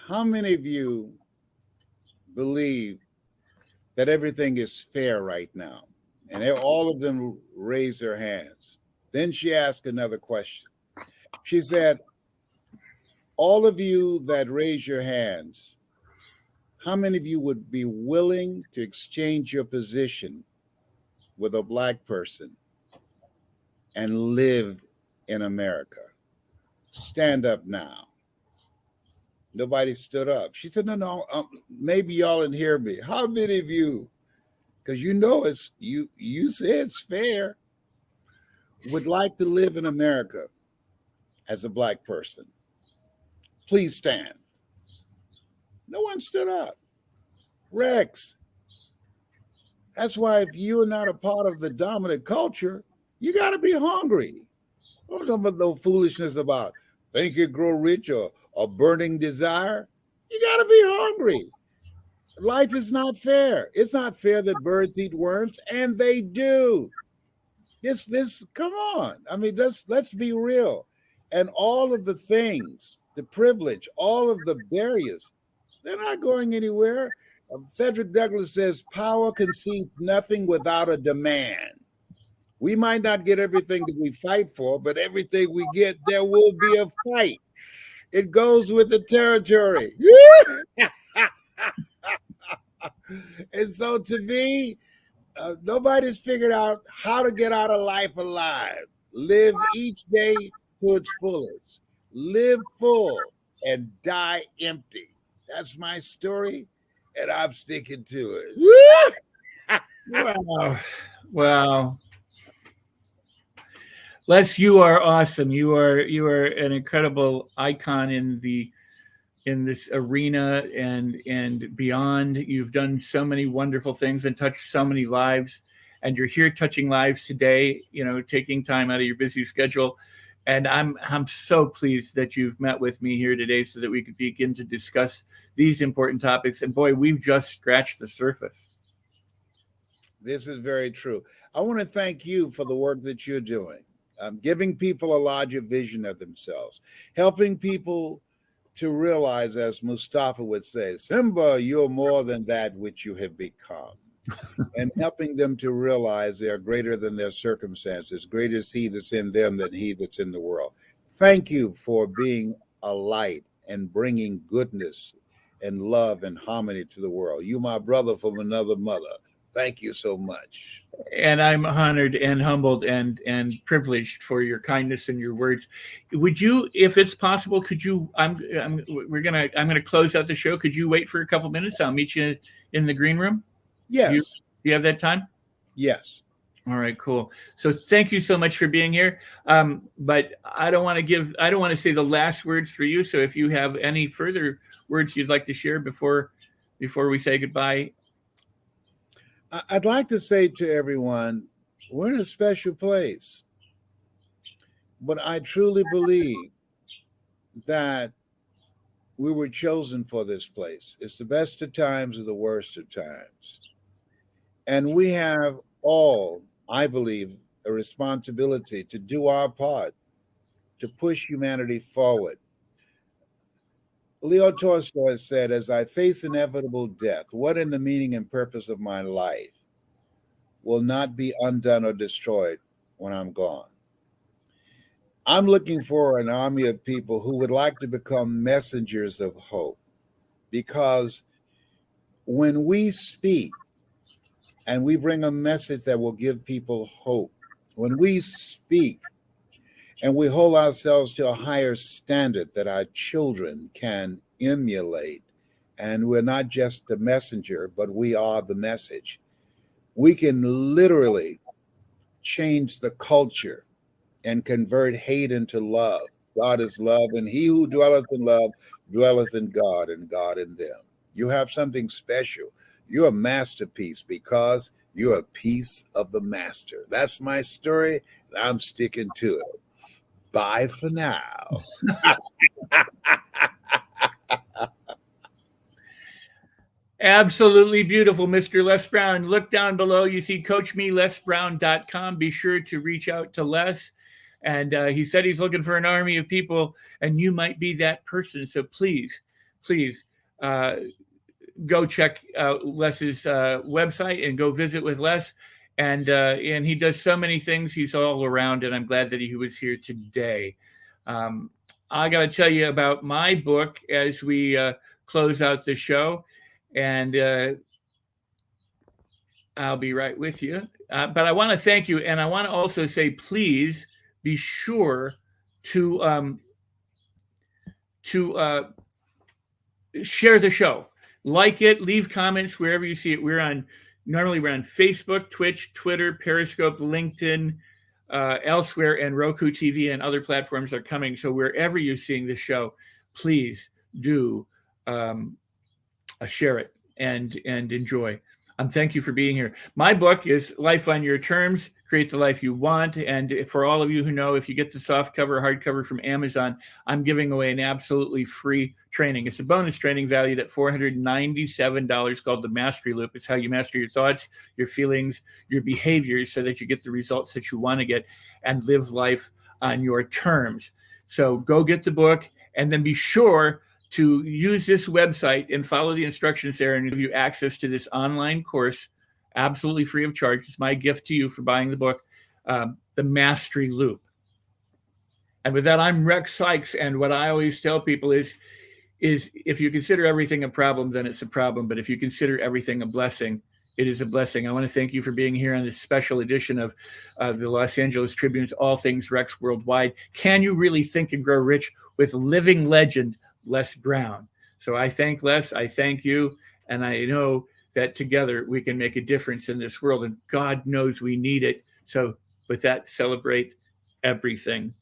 how many of you believe that everything is fair right now? And all of them raised their hands. Then she asked another question. She said, all of you that raise your hands, how many of you would be willing to exchange your position with a Black person and live in America? Stand up now. Nobody stood up. She said, no, maybe y'all didn't hear me. How many of you, because it's you say it's fair, would like to live in America as a Black person? Please stand. No one stood up. Rex, that's why if you're not a part of the dominant culture, you got to be hungry. Don't talk about no foolishness about Think and Grow Rich or a burning desire. You got to be hungry. Life is not fair. It's not fair that birds eat worms, and they do. This, come on. I mean, let's be real. And all of the things, the privilege, all of the barriers, they're not going anywhere. Frederick Douglass says, power concedes nothing without a demand. We might not get everything that we fight for, but everything we get, there will be a fight. It goes with the territory. And so to me, Nobody's figured out how to get out of life alive. Live each day to its fullest. Live full and die empty. That's my story, and I'm sticking to it. Wow. Wow. Les, you are awesome. You are an incredible icon in this arena and beyond. You've done so many wonderful things and touched so many lives, and you're here touching lives today, taking time out of your busy schedule. And I'm so pleased that you've met with me here today so that we could begin to discuss these important topics. And boy, we've just scratched the surface. This is very true. I want to thank you for the work that you're doing, giving people a larger vision of themselves, helping people to realize, as Mustafa would say, Simba, you're more than that which you have become. And helping them to realize they are greater than their circumstances. Greater is he that's in them than he that's in the world. Thank you for being a light and bringing goodness and love and harmony to the world. You, my brother from another mother. Thank you so much. And I'm honored and humbled and privileged for your kindness and your words. Would you, if it's possible, could you? I'm gonna close out the show. Could you wait for a couple minutes? I'll meet you in the green room. Yes. Do you have that time? Yes. All right, cool. So thank you so much for being here. But I don't want to say the last words for you. So if you have any further words you'd like to share before we say goodbye. I'd like to say to everyone, we're in a special place. But I truly believe that we were chosen for this place. It's the best of times or the worst of times. And we have all, I believe, a responsibility to do our part to push humanity forward. Leo Tolstoy said, as I face inevitable death, what in the meaning and purpose of my life will not be undone or destroyed when I'm gone? I'm looking for an army of people who would like to become messengers of hope, because when we speak and we bring a message that will give people hope, when we speak and we hold ourselves to a higher standard that our children can emulate, and we're not just the messenger, but we are the message, we can literally change the culture and convert hate into love. God is love, and he who dwelleth in love dwelleth in God, and God in them. You have something special. You're a masterpiece because you're a piece of the master. That's my story, and I'm sticking to it. Bye for now. Absolutely beautiful, Mr. Les Brown. Look down below. You see coachmelesbrown.com. Be sure to reach out to Les. And he said he's looking for an army of people, and you might be that person. So please go check out Les's website and go visit with Les. And he does so many things. He's all around, and I'm glad that he was here today. I got to tell you about my book as we close out the show. And I'll be right with you. But I want to thank you. And I want to also say, please be sure to share the show. Like it, leave comments wherever you see it. Normally we're on Facebook, Twitch, Twitter, Periscope, LinkedIn, elsewhere, and Roku TV and other platforms are coming. So wherever you're seeing the show, please do share it and enjoy. Thank you for being here. My book is Life on Your Terms, Create the Life You Want. And for all of you who know, if you get the soft cover, hardcover from Amazon, I'm giving away an absolutely free training. It's a bonus training valued at $497 called the Mastery Loop. It's how you master your thoughts, your feelings, your behaviors so that you get the results that you want to get and live life on your terms. So go get the book, and then be sure to use this website and follow the instructions there, and give you access to this online course absolutely free of charge. It's my gift to you for buying the book, The Mastery Loop. And with that, I'm Rex Sikes, and what I always tell people is if you consider everything a problem, then it's a problem. But if you consider everything a blessing, It is a blessing. I want to thank you for being here on this special edition of the Los Angeles Tribune's All Things Rex Worldwide. Can you really think and grow rich with living legend Les Brown? So I thank Les, I thank you, and I know that together we can make a difference in this world, and God knows we need it. So with that, celebrate everything.